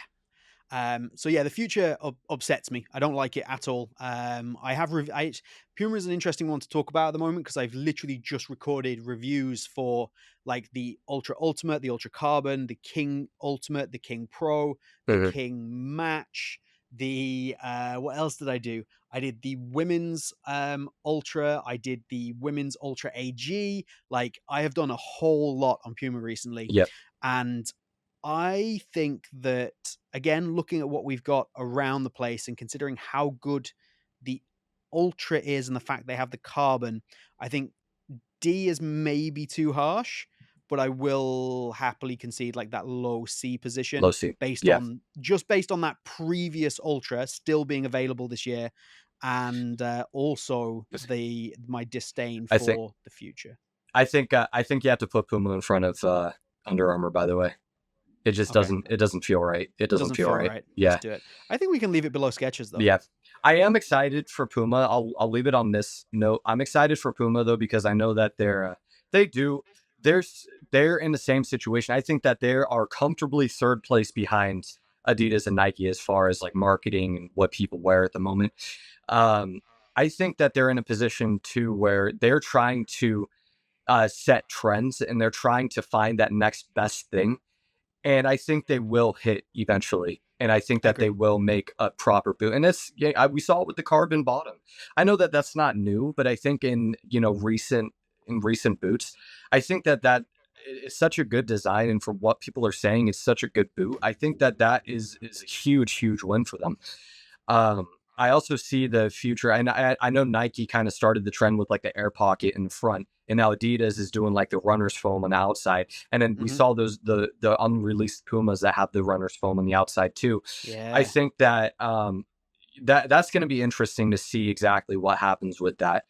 So yeah, the Future upsets me. I don't like it at all. Puma is an interesting one to talk about at the moment because I've literally just recorded reviews for like the Ultra Ultimate, the Ultra Carbon, the King Ultimate, the King Pro, the Mhm. King Match. The what else did I do? I did the women's Ultra. I did the women's Ultra AG. Like I have done a whole lot on Puma recently, Yep. and I think that, again, looking at what we've got around the place and considering how good the Ultra is and the fact they have the carbon, I think D is maybe too harsh, but I will happily concede like that low C position Low C. based Yeah. on that previous Ultra still being available this year, and also my disdain I think for the future. I think you have to put Puma in front of Under Armour, by the way. It just Okay, doesn't feel right. It doesn't doesn't feel feel right. right. Let's Yeah. do it. I think we can leave it below Skechers though. Yeah. I am excited for Puma. I'll leave it on this note. I'm excited for Puma though because I know that they do they're in the same situation. I think that they are comfortably third place behind Adidas and Nike as far as like marketing and what people wear at the moment. Um, I think that they're in a position too where they're trying to set trends and they're trying to find that next best thing. And I think they will hit eventually. And I think I that they agree. will make a proper boot. And this, yeah, we saw it with the carbon bottom. I know that that's not new, but I think in recent boots, I think that is such a good design. And for what people are saying, it's such a good boot. I think that is a huge win for them. Um, I also see the future, and I know Nike kind of started the trend with like the air pocket in the front, and now Adidas is doing like the runner's foam on the outside. And then we Hmm. saw the unreleased Pumas that have the runner's foam on the outside too. I Yeah, think that that's going to be interesting to see exactly what happens with that.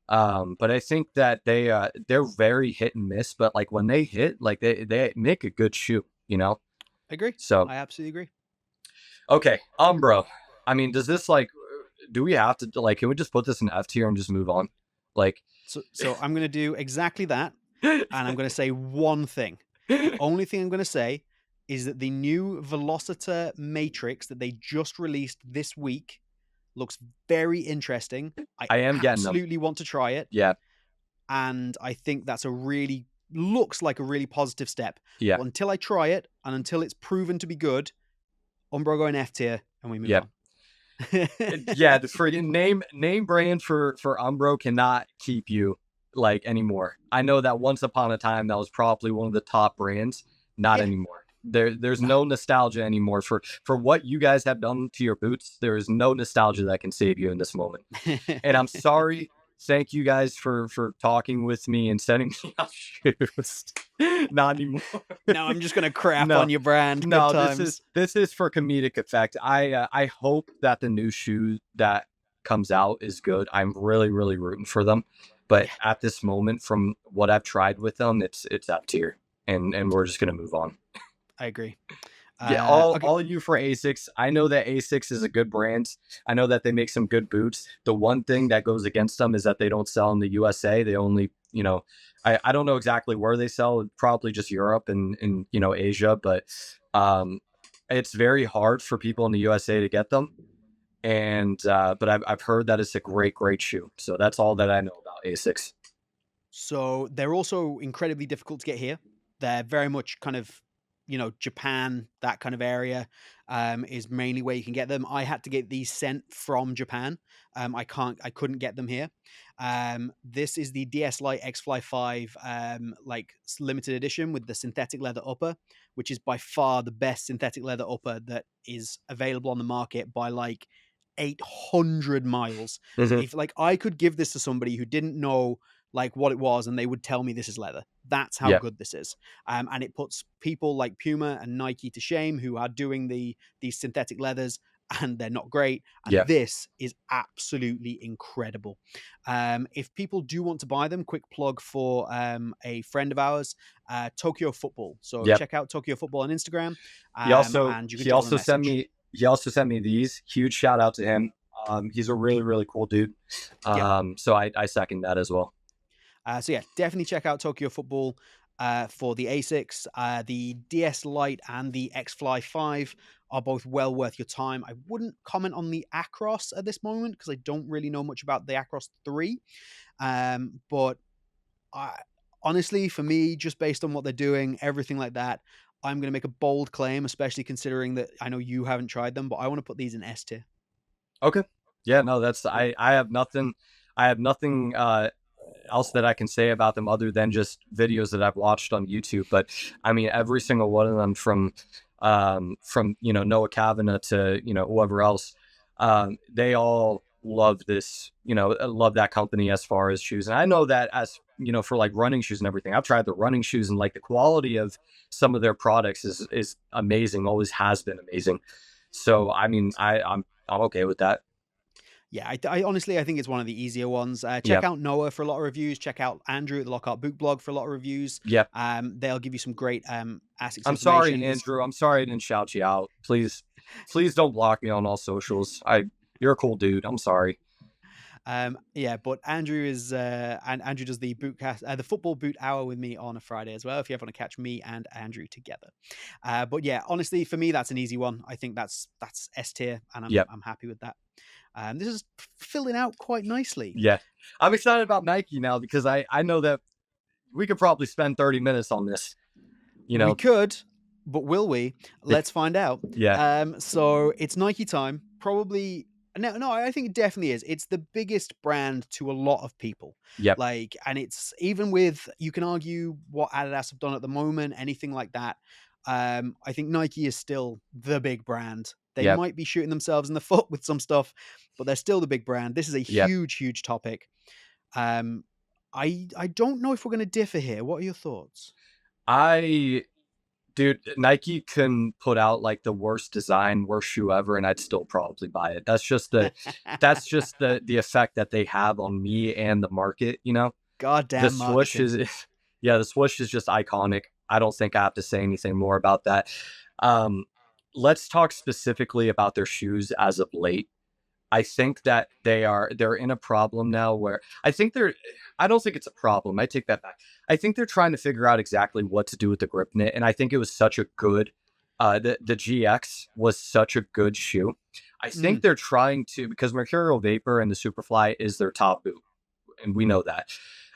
But I think that they're very hit and miss, but like when they hit, like they make a good shoe, you know. I agree. So I absolutely agree. okay, Umbro. I mean, does this like do we have to like can we just put this in F tier and just move on? Like So I'm going to do exactly that, and I'm going to say one thing. The only thing I'm going to say is that the new Velociter Matrix that they just released this week looks very interesting. I I am getting them. absolutely want to try it, Yeah, and I think that's looks like a really positive step. yeah, But until I try it and until it's proven to be good, Umbro go in F tier and we move yeah. on. Yeah, the friggin' name brand for Umbro cannot keep you like anymore. I know that once upon a time that was probably one of the top brands. Not Yeah. anymore. There's Nah. no nostalgia anymore for what you guys have done to your boots. There is no nostalgia that can save you in this moment. And I'm sorry. Thank you guys for talking with me and sending me out shoes. Not anymore. No, I'm just gonna crap No, on your brand. Good no, times. this is for comedic effect. I hope that the new shoe that comes out is good. I'm really rooting for them, but Yeah, at this moment, from what I've tried with them, it's F tier, and we're just gonna move on. I agree. Yeah, Okay. all you for Asics. I know that Asics is a good brand. I know that they make some good boots. The one thing that goes against them is that they don't sell in the USA. They only, I don't know exactly where they sell. Probably just Europe and Asia, but um, it's very hard for people in the USA to get them. And but I've heard that it's a great shoe. So that's all that I know about Asics. So they're also incredibly difficult to get here. They're very much kind of, Japan, that kind of area, is mainly where you can get them. I had to get these sent from Japan. I couldn't get them here. This is the DS Lite X Fly 5, limited edition with the synthetic leather upper, which is by far the best synthetic leather upper that is available on the market by like 800 miles. So Mhm. if like I could give this to somebody who didn't know like what it was and they would tell me this is leather, that's how Yeah, good this is. And it puts people like Puma and Nike to shame who are doing these synthetic leathers and they're not great. And yeah, this is absolutely incredible. If people do want to buy them, quick plug for a friend of ours, Tokyo Football. So yep. check out Tokyo Football on Instagram, and you can He drop them a also sent message. me these. Huge shout out to him. He's a really cool dude. Yep. So I second that as well. So yeah, definitely check out Tokyo Football for the Asics. The DS Lite and the X Fly 5 are both well worth your time. I wouldn't comment on the Acros at this moment because I don't really know much about the Acros 3. But honestly, for me, just based on what they're doing, everything like that, I'm going to make a bold claim, especially considering that I know you haven't tried them, but I want to put these in S tier. Okay. Yeah, no, that's I have nothing else that I can say about them other than just videos that I've watched on YouTube. But I mean, every single one of them from Noah Kavanagh to whoever else, they all love this, love that company as far as shoes. And I know that as, for like running shoes and everything, I've tried the running shoes, and like the quality of some of their products is amazing, always has been amazing. So, I mean, I'm okay with that. Yeah, I honestly, I think it's one of the easier ones. Check Yeah. out Noah for a lot of reviews. Check out Andrew at the Lockout Boot Blog for a lot of reviews. Yeah. They'll give you some great Asics I'm sorry, information. Andrew. I'm sorry I didn't shout you out. Please don't block me on all socials. You're a cool dude. I'm sorry. Yeah, but Andrew is and Andrew does the the football boot hour with me on a Friday as well. If you ever want to catch me and Andrew together, but yeah, honestly, for me, that's an easy one. I think that's S tier, and Yep. I'm happy with that. This is filling out quite nicely. Yeah. I'm excited about Nike now because I know that we could probably spend 30 minutes on this. We could, but will we? Let's find out. Yeah. So it's Nike time. Probably no, I think it definitely is. It's the biggest brand to a lot of people. Yep. Like, and it's even with, you can argue what Adidas have done at the moment, anything like that. I think Nike is still the big brand. They Yep. might be shooting themselves in the foot with some stuff, but they're still the big brand. This is a Yep. huge topic. I don't know if we're going to differ here. What are your thoughts? Dude, Nike can put out like the worst design, worst shoe ever, and I'd still probably buy it. That's just the effect that they have on me and the market. Goddamn The swoosh marketing. the swoosh is just iconic. I don't think I have to say anything more about that. Let's talk specifically about their shoes as of late. I think that they're in a problem now where I don't think it's a problem. I take that back. I think they're trying to figure out exactly what to do with the grip knit. And I think it was such a good, the GX was such a good shoe. I think they're trying to, because Mercurial Vapor and the Superfly is their top boot. And we know that.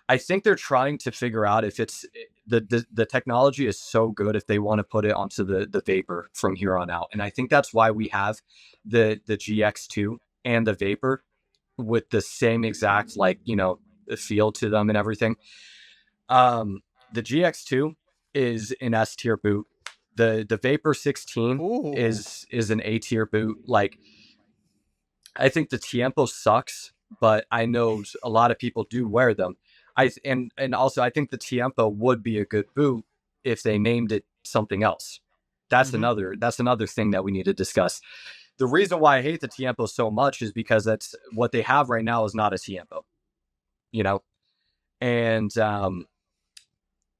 I think they're trying to figure out if it's the technology is so good if they want to put it onto the Vapor from here on out. And I think that's why we have the GX2 and the Vapor with the same exact feel to them and everything. The GX2 is an S tier boot. The Vapor 16 Ooh. is an A tier boot. Like, I think the Tiempo sucks, but I know a lot of people do wear them. And also I think the Tiempo would be a good boot if they named it something else. That's another thing that we need to discuss. The reason why I hate the Tiempo so much is because that's what they have right now is not a Tiempo, and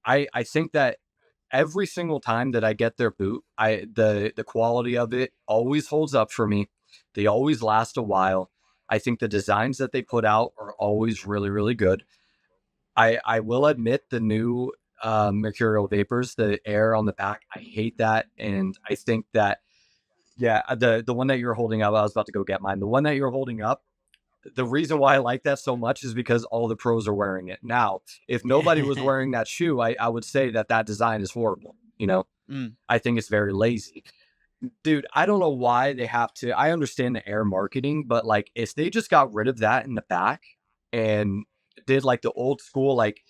I think that every single time that I get their boot, the quality of it always holds up for me. They always last a while. I think the designs that they put out are always really, really good. I will admit the new Mercurial Vapors, the air on the back, I hate that. And I think that, the one that you're holding up, I was about to go get mine. The one that you're holding up, the reason why I like that so much is because all the pros are wearing it. Now, if nobody was wearing that shoe, I would say that design is horrible. I think it's very lazy. Dude, I don't know why they have to. I understand the air marketing, but like if they just got rid of that in the back and did like the old school, like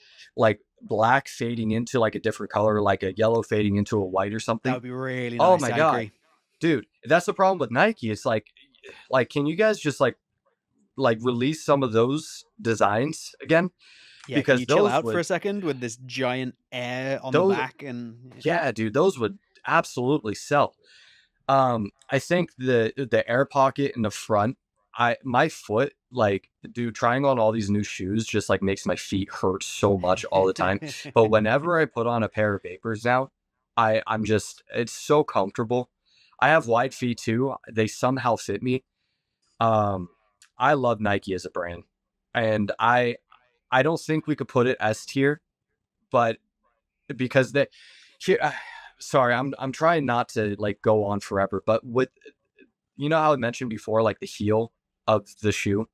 black fading into like a different color, like a yellow fading into a white or something. That would be really Oh nice. my I God. agree. Dude, that's the problem with Nike. It's like, can you guys just like release some of those designs again? Yeah, because can you chill out for a second with this giant air on the back? And yeah, dude, those would absolutely sell. I think the air pocket in the front, my foot, like, dude, trying on all these new shoes just like makes my feet hurt so much all the time. But whenever I put on a pair of Vapors now, I'm just, it's so comfortable. I have wide feet too. They somehow fit me. I love Nike as a brand, and I don't think we could put it S tier, but because they here. Sorry, I'm trying not to like go on forever, but with how I mentioned before, like the heel of the shoe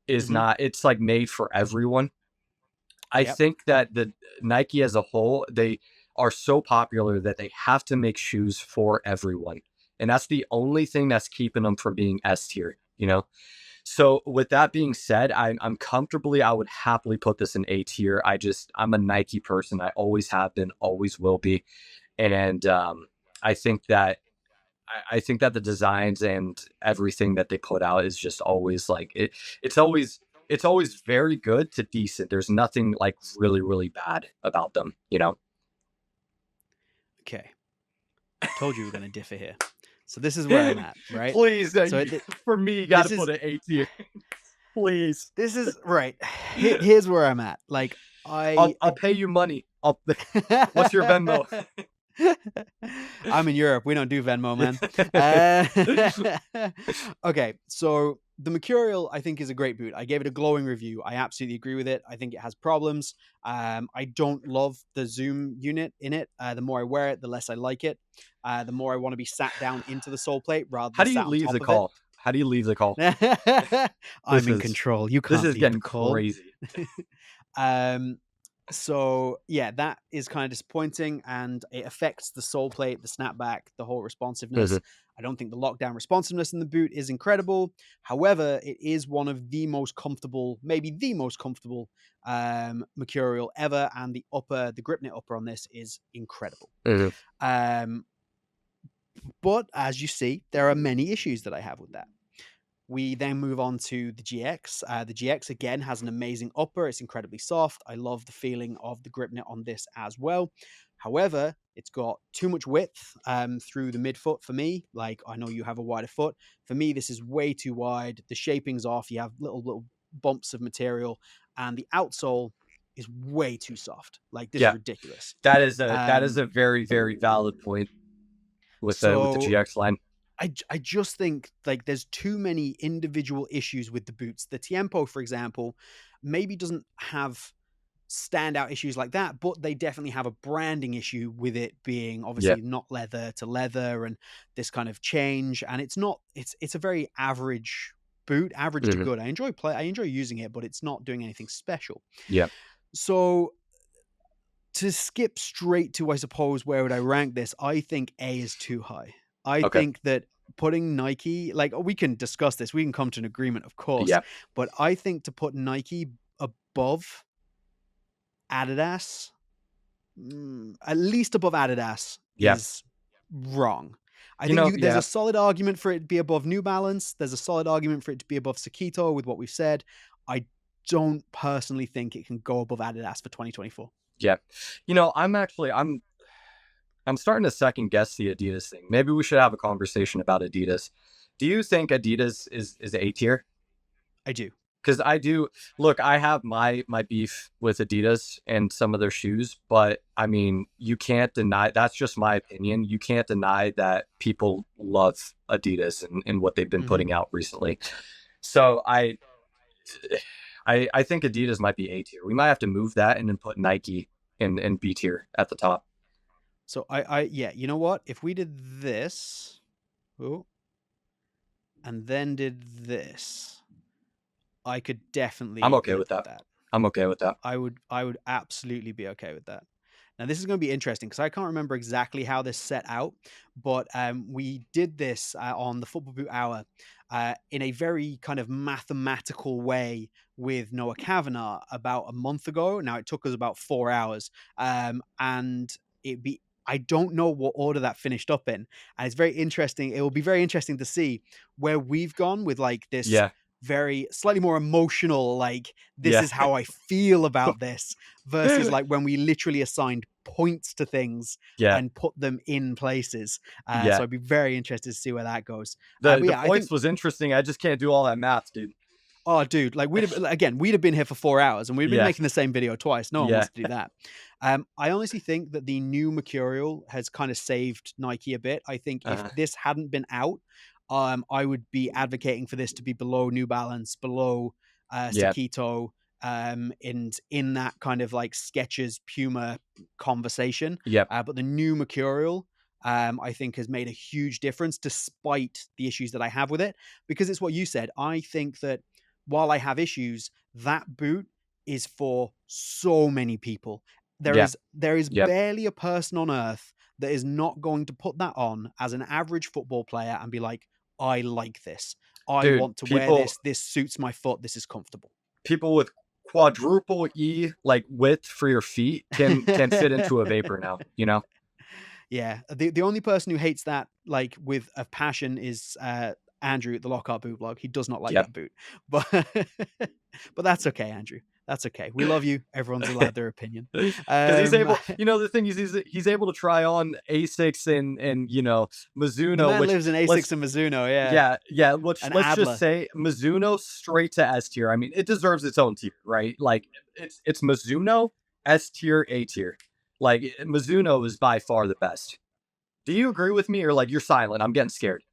is not, it's like made for everyone. I think that the Nike as a whole, they are so popular that they have to make shoes for everyone. And that's the only thing that's keeping them from being S tier, So with that being said, I'm comfortably, I would happily put this in A tier. I'm a Nike person. I always have been, always will be. And I think that I think that the designs and everything that they put out is just always like it's always it's always very good to decent. There's nothing like really, really bad about them, you know? Okay, told you we were going to differ here. So this is where I'm at, right? Please, So for me, you got this to put is an A tier. Please. this is right. Here's where I'm at. Like I'll pay you money. What's your Venmo? I'm in Europe. We don't do Venmo, man. Okay, so the Mercurial, I think, is a great boot. I gave it a glowing review. I absolutely agree with it. I think it has problems. I don't love the zoom unit in it. The more I wear it, the less I like it. The more I want to be sat down into the sole plate rather How than do you sat on leave top the of it. call? How do you leave the call? I'm in control. You This can't is leave the getting call. crazy. So yeah, that is kind of disappointing, and it affects the sole plate, the snapback, the whole responsiveness. Mhm. I don't think the lockdown responsiveness in the boot is incredible. However, it is one of the most comfortable, maybe the most comfortable Mercurial ever, and the grip knit upper on this is incredible. Mhm. But as you see, there are many issues that I have with that. We then move on to the GX. The GX, again, has an amazing upper. It's incredibly soft. I love the feeling of the grip knit on this as well. However, it's got too much width through the midfoot for me. Like, I know you have a wider foot. For me, this is way too wide. The shaping's off. You have little bumps of material. And the outsole is way too soft. Like, this is Yeah, ridiculous. that is a very, very valid point with the So GX line. I just think like there's too many individual issues with the boots. The Tiempo, for example, maybe doesn't have standout issues like that, but they definitely have a branding issue with it being Yeah. obviously not leather to leather and this kind of change. And it's a very average boot, average to Mhm. good. I enjoy using it, but it's not doing anything special. Yeah. So to skip straight to, I suppose, where would I rank this? I think A is too high. I Okay. think that putting Nike, like, we can discuss this, we can come to an agreement, of course. Yeah. But I think to put Nike above Adidas, at least above Adidas, Yeah. is wrong. I You think know, there's yeah. a solid argument for it to be above New Balance. There's a solid argument for it to be above Sito with what we've said. I don't personally think it can go above Adidas for 2024. Yeah. You know, I'm starting to second guess the Adidas thing. Maybe we should have a conversation about Adidas. Do you think Adidas is A tier? I do. Because I do. Look, I have my beef with Adidas and some of their shoes, but I mean, you can't deny, that's just my opinion. You can't deny that people love Adidas and what they've been putting out recently. So I think Adidas might be A tier. We might have to move that and then put Nike in B tier at the top. So yeah, you know what? If we did this, and then did this, I could definitely I'm okay live with that. that. I'm okay with that. I would absolutely be okay with that. Now this is going to be interesting because I can't remember exactly how this set out, but we did this on the Football Boot Hour in a very kind of mathematical way with Noah Kavanagh about a month ago. Now it took us about 4 hours, and I don't know what order that finished up in, and it's very interesting. It will be very interesting to see where we've gone with like this. Yeah. Very slightly more emotional, like this Yeah. is how I feel about this, versus like when we literally assigned points to things Yeah. and put them in places. Yeah. So I'd be very interested to see where that goes. The But yeah, I points think, was interesting. I just can't do all that math, dude. oh, dude, like we'd have been here for 4 hours and we'd been Yeah. making the same video twice. No one Yeah. wants to do that. I honestly think that the new Mercurial has kind of saved Nike a bit. I think if this hadn't been out, I would be advocating for this to be below New Balance, below Sito, and in that kind of like Skechers Puma conversation. Yep. But the new Mercurial, I think, has made a huge difference despite the issues that I have with it, because it's what you said. I think that while I have issues, that boot is for so many people. There is Yep. barely a person on earth that is not going to put that on as an average football player and be like, I like this. I want to wear this. This suits my foot. This is comfortable. People with quadruple E like width for your feet can fit into a Vapor now, you know? Yeah, the only person who hates that, like, with a passion is, Andrew at the Lockhart Boot Blog. He does not like Yep. that boot, but but that's okay, Andrew. That's okay. We love you. Everyone's allowed their opinion. Because he's Um, able, the thing is, he's able to try on Asics and the Mizuno, man which lives in let's Asics and Mizuno, yeah, yeah, which an let's just Adler. say Mizuno straight to S tier. I mean, it deserves its own tier, right? Like it's Mizuno S tier, A tier. Like Mizuno is by far the best. Do you agree with me, or like you're silent? I'm getting scared.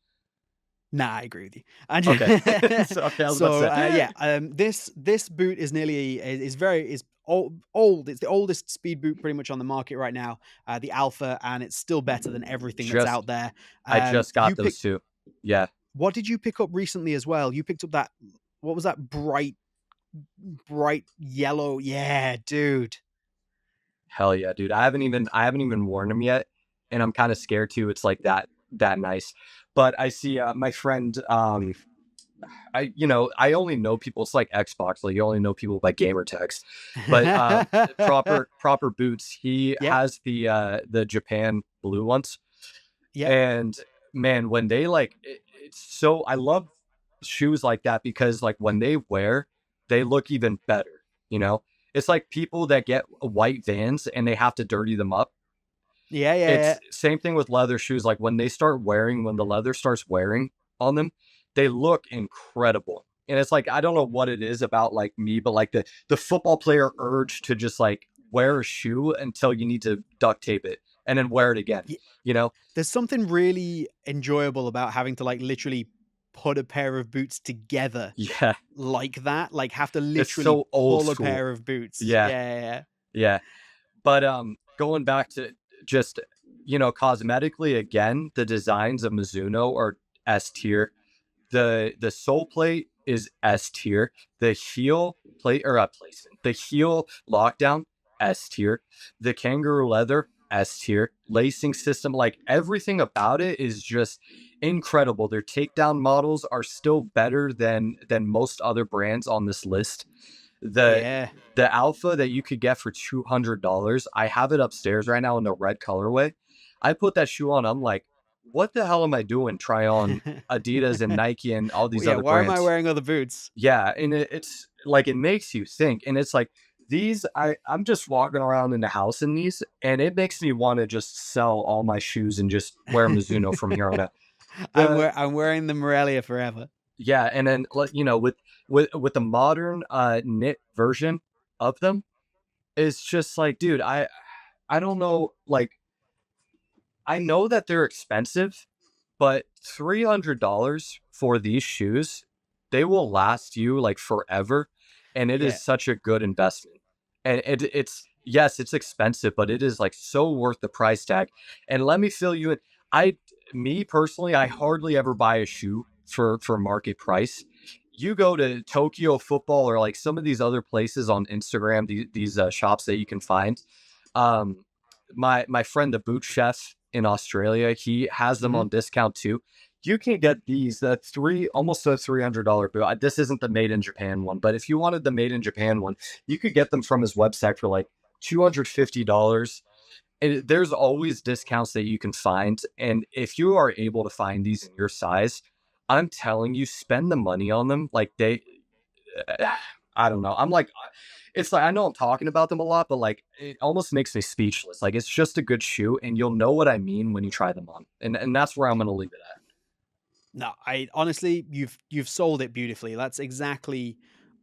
Nah, I agree with you. And Okay, so okay, I was about so, to say, yeah, this boot is nearly is very is old. It's the oldest speed boot pretty much on the market right now, the Alpha, and it's still better than everything that's just out there. I just got You those picked two. Yeah, what did you pick up recently as well? You picked up that what was that bright yellow? Yeah, dude. hell yeah, dude. I haven't even worn them yet, and I'm kind of scared too. It's like that nice, but I see my friend. I only know people. It's like Xbox. Like you only know people by gamer tags, but proper boots. He Yep, has the Japan blue ones, yep. and man, when they like, it's so I love shoes like that because like when they wear, they look even better. It's like people that get white Vans and they have to dirty them up. Yeah, yeah, yeah. It's same thing with leather shoes. Like when the leather starts wearing on them, they look incredible. And it's like I don't know what it is about like me, but like the football player urge to just like wear a shoe until you need to duct tape it and then wear it again. Ye You know? There's something really enjoyable about having to, like, literally put a pair of boots together Yeah. like that, like, have to It's literally so old pull a school. pair of boots. Yeah. Yeah, yeah, yeah. Yeah. But going back to just cosmetically again, the designs of Mizuno are S tier. The sole plate is S tier. The heel plate or placement. The heel lockdown S tier. The kangaroo leather S tier. Lacing system, like everything about it is just incredible. Their takedown models are still better than most other brands on this list. The Yeah. the alpha that you could get for $200, I have it upstairs right now in the red colorway. I put that shoe on. I'm like, what the hell am I doing? Try on Adidas and Nike and all Well, these yeah, other why am I brands. wearing other boots? Yeah, and it's like it makes you think, and it's like these. I'm just walking around in the house in these, and it makes me want to just sell all my shoes and just wear Mizuno from here on out. The I'm wearing the Morelia forever. Yeah, and then like with the modern knit version of them, it's just like, dude, I don't know, like I know that they're expensive, but $300 for these shoes, they will last you like forever, and it Yeah. is such a good investment. And it's yes, it's expensive, but it is like so worth the price tag. And let me fill you in. I Me personally, I hardly ever buy a shoe for market price. You go to Tokyo Football or like some of these other places on Instagram, these shops that you can find. Um, my friend the boot chef in Australia, he has them Mhm. on discount too. You can get these almost a $300 boot. This isn't the made in Japan one, but if you wanted the made in Japan one, you could get them from his website for like $250. And there's always discounts that you can find. And if you are able to find these in your size, I'm telling you, spend the money on them. Like I don't know. I'm like, it's like I know I'm talking about them a lot, but like it almost makes me speechless. Like it's just a good shoe, and you'll know what I mean when you try them on, and that's where I'm gonna leave it at. No, I honestly, you've sold it beautifully. That's exactly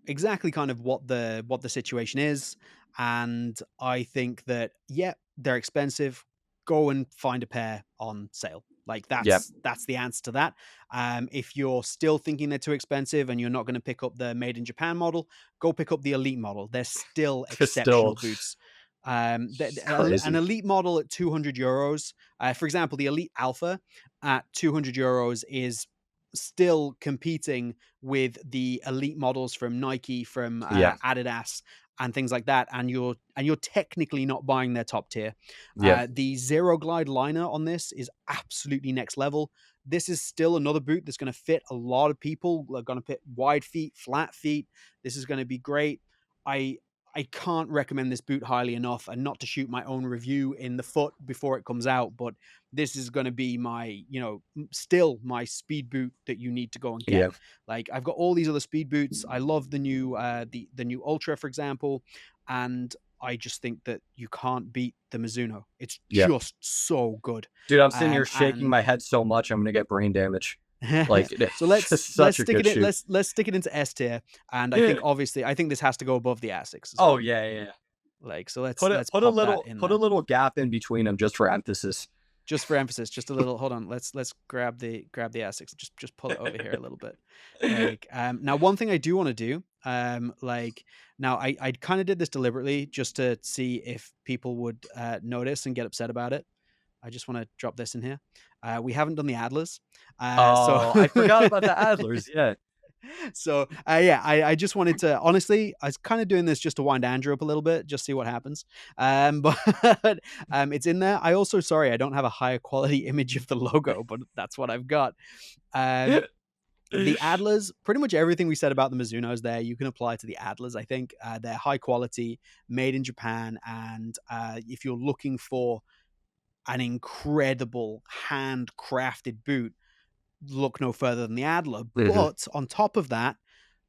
kind of what the situation is, and I think that yeah, they're expensive. Go and find a pair on sale. Like Yeah, that's the answer to that. If you're still thinking they're too expensive and you're not going to pick up the made in Japan model, go pick up the elite model. They're still it's still exceptional boots. An crazy. elite model at €200. For example, the elite alpha at €200 is still competing with the elite models from Nike, from Yeah, Adidas, and things like that. And you're technically not buying their top tier. yeah, The Zero Glide liner on this is absolutely next level. This is still another boot that's going to fit a lot of people. They're going to fit wide feet, flat feet. This is going to be great. I I can't recommend this boot highly enough, and not to shoot my own review in the foot before it comes out, but this is going to be my, still my speed boot that you need to go and get. Yeah. Like, I've got all these other speed boots. I love the new, the new Ultra, for example, and I just think that you can't beat the Mizuno. It's Yeah. just so good. Dude, I'm sitting here shaking my head so much, I'm going to get brain damage. Like, so let's such a stick good it in, shoe. let's stick it into S tier, and I think obviously this has to go above the Asics. Oh yeah. Like, so let's Put pop a that in put there. a little gap in between them just for emphasis. Just for emphasis, just a little. Hold on, let's grab the Asics. Just pull it over here a little bit. Like, now one thing I do want to do, like, now I kind of did this deliberately just to see if people would notice and get upset about it. I just want to drop this in here. We haven't done the Adlers. So I forgot about the Adlers. Yeah. So yeah, I just wanted to, honestly, I was kind of doing this just to wind Andrew up a little bit, just see what happens. But it's in there. I also, sorry, I don't have a higher quality image of the logo, but that's what I've got. The Adlers, pretty much everything we said about the Mizunos there, you can apply to the Adlers. I think they're high quality, made in Japan, and if you're looking for an incredible handcrafted boot, look no further than the Adler. But on top of that,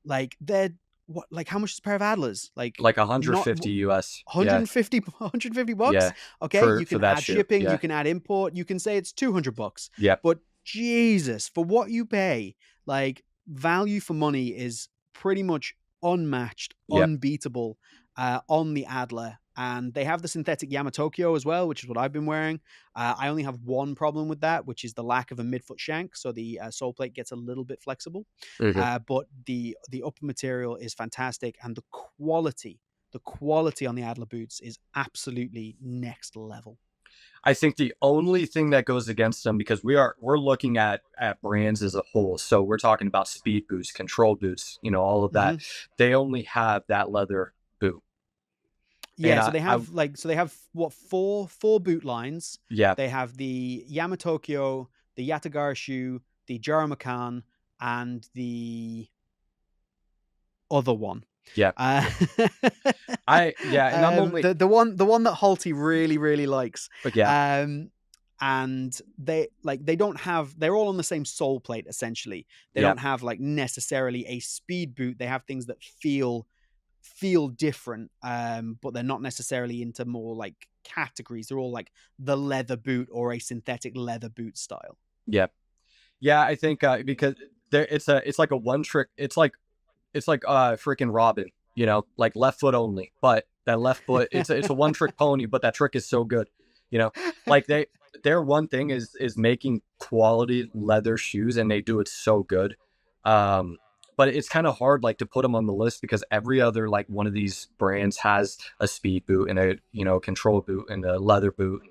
like, they're what, like, how much is a pair of Adlers? Like 150 US. 150 bucks. Yeah. Okay, you can add shoe. shipping, Yeah. you can add import, you can say it's 200 bucks. Yeah. But Jesus, for what you pay, like, value for money is pretty much unmatched, unbeatable on the Adler. And they have the synthetic Yamatokyo as well, which is what I've been wearing. I only have one problem with that, which is the lack of a midfoot shank, so the sole plate gets a little bit flexible. But the upper material is fantastic, and the quality on the Adler boots is absolutely next level. I think the only thing that goes against them, because we're looking at brands as a whole, so we're talking about speed boots, control boots, all of that. They only have that leather boot. Yeah, so they have what, four boot lines. Yeah. They have the Yamatokyo, the Yatagara shoe, the Jaramakan, and the other one. Yeah. And I'm only the one that Halty really, really likes. But yeah. And they don't have, they're all on the same sole plate essentially. They don't have like necessarily a speed boot. They have things that feel different, but they're not necessarily into more like categories. They're all like the leather boot or a synthetic leather boot style. Yeah. I think because it's like a one trick. It's like freaking Robin, like left foot only, but that left foot, it's a one trick pony, but that trick is so good, like their one thing is making quality leather shoes, and they do it so good. But it's kind of hard, like, to put them on the list because every other, like, one of these brands has a speed boot and a control boot and a leather boot.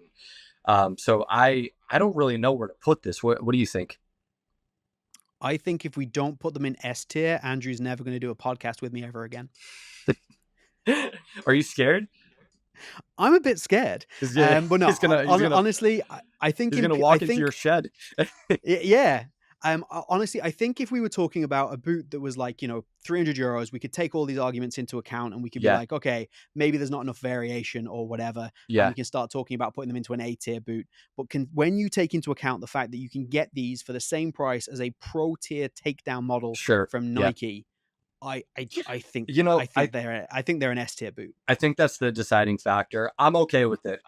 So I don't really know where to put this. What do you think? I think if we don't put them in S tier, Andrew's never going to do a podcast with me ever again. Are you scared? I'm a bit scared. But no, honestly, I think he's going to walk into your shed. Yeah. Honestly, I think if we were talking about a boot that was like, 300 euros, we could take all these arguments into account and we could be like, okay, maybe there's not enough variation or whatever. Yeah. And we can start talking about putting them into an A tier boot. But when you take into account the fact that you can get these for the same price as a pro tier takedown model from Nike, I think I think they're an S tier boot. I think that's the deciding factor. I'm okay with it.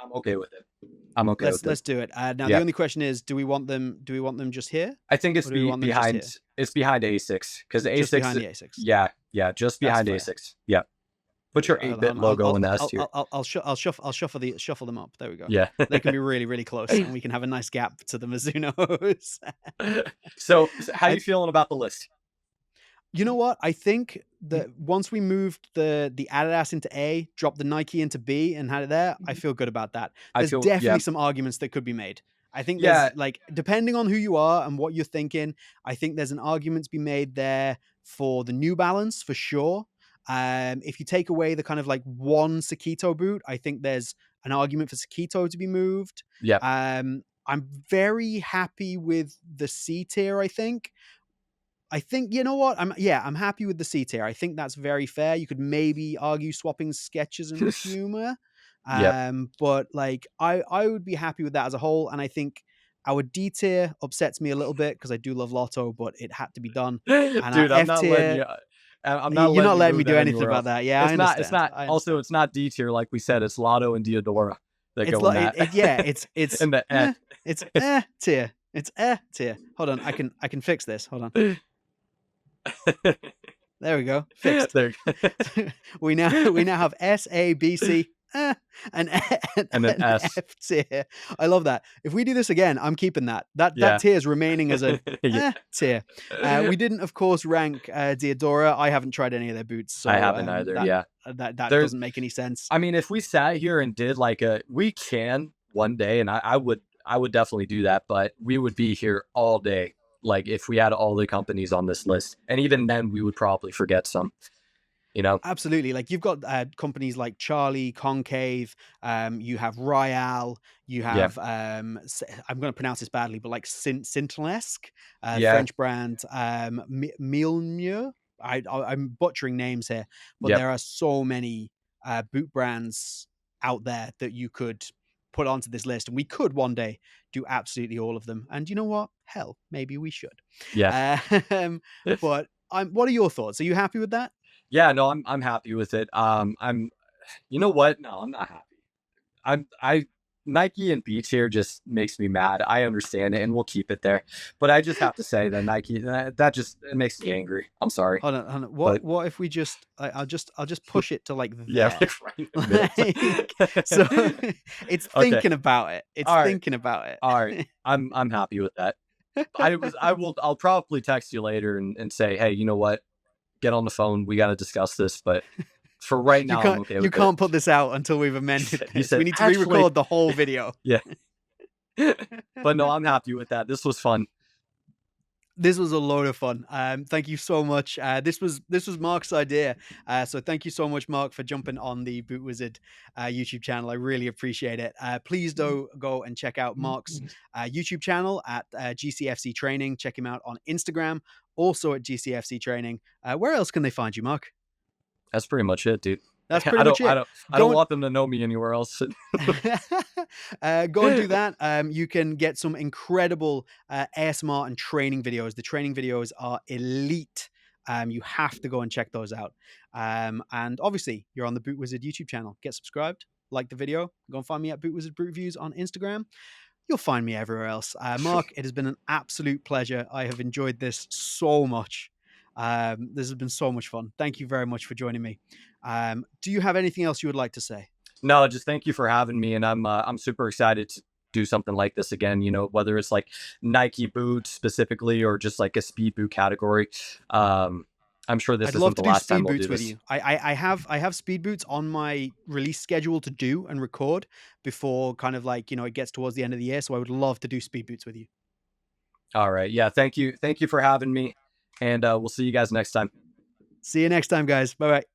Let's do it. Now the only question is, do we want them just here? I think it's behind Asics, because Asics behind the Asics. Yeah, just behind Asics. Yeah. Put your 8-bit logo in the S tier. I'll shuffle them up. There we go. Yeah. They can be really, really close, and we can have a nice gap to the Mizunos. So how are you feeling about the list? You know what? I think that once we moved the Adidas into A, dropped the Nike into B, and had it there, I feel good about that. There's definitely some arguments that could be made. I think there's, like, depending on who you are and what you're thinking, I think there's an argument to be made there for the New Balance, for sure. If you take away the kind of like one Sito boot, I think there's an argument for Sito to be moved. Yeah. I'm very happy with the C tier, I think. I think, you know what? I'm happy with the C tier. I think that's very fair. You could maybe argue swapping Skechers and Puma. Yep. But like I would be happy with that as a whole. And I think our D tier upsets me a little bit because I do love Lotto, but it had to be done. And our Dude, I'm F not letting tier, you. I'm not you're letting not you letting me move do that anything anywhere about else. that. Yeah, I It's not. It's understand. not. I Also, understand. it's not D tier like we said. It's Lotto and Diodora that It's go in like that. yeah, it's And the it's tier. It's tier. Hold on, I can fix this. Hold on. There we go. Fixed. there, we now have S, A, B, C, and, and then S. F tier. I love that. If we do this again, I'm keeping that. That Yeah. tier is remaining as a Yeah. tier. We didn't, of course, rank Diodora. I haven't tried any of their boots, so I haven't either. Yeah. that There's. doesn't make any sense. I mean, if we sat here and did like we can one day, and I would definitely do that, but we would be here all day. Like if we had all the companies on this list, and even then we would probably forget some, you know? Absolutely. Like you've got companies like Charlie, Concave, you have Royale, you Yeah. have I'm going to pronounce this badly, but like Sintlesque, Yeah. French brand, Milmieux. I'm butchering names here, but Yep. there are so many boot brands out there that you could put onto this list, and we could one day do absolutely all of them. And you know what? Hell, maybe we should. Yeah. But what are your thoughts? Are you happy with that? Yeah, no, I'm happy with it. I'm you know what? No, I'm not happy. I Nike and Beach here just makes me mad. I understand it and we'll keep it there. But I just have to say that Nike that just it makes me angry. I'm sorry. Hold on. But What if we just I'll just push it to like yeah, there. right in the Like, so middle. it's Okay. thinking about it. It's All right. thinking about it. All right. I'm happy with that. I'll probably text you later and say, hey, you know what? Get on the phone. We gotta discuss this. But for right now, I'm okay with You it. can't put this out until we've amended He this. said, We need to "Actually-" re-record the whole video. Yeah. But no, I'm happy with that. This was fun. This was a load of fun. Thank you so much. This was Marc's idea. So thank you so much, Marc, for jumping on the Boot Wizard YouTube channel. I really appreciate it. Please do go and check out Marc's YouTube channel at GCFC Training. Check him out on Instagram, also at GCFC Training. Where else can they find you, Marc? That's pretty much it, dude. That's pretty much it. I don't want them to know me anywhere else. Go and do that. You can get some incredible ASMR and training videos. The training videos are elite. You have to go and check those out. And obviously, you're on the Boot Wizard YouTube channel. Get subscribed, like the video. Go and find me at Boot Wizard Boot Reviews on Instagram. You'll find me everywhere else. Marc, it has been an absolute pleasure. I have enjoyed this so much. This has been so much fun. Thank you very much for joining me. Do you have anything else you would like to say? No, just thank you for having me, and I'm super excited to do something like this again. You know, whether it's like Nike boots specifically or just like a speed boot category. I'm sure this I'd isn't love the to do last time speed we'll boots do with this. you. I have speed boots on my release schedule to do and record before kind of like, it gets towards the end of the year. So I would love to do speed boots with you. All right. Yeah. Thank you. Thank you for having me. And we'll see you guys next time. See you next time, guys. Bye-bye.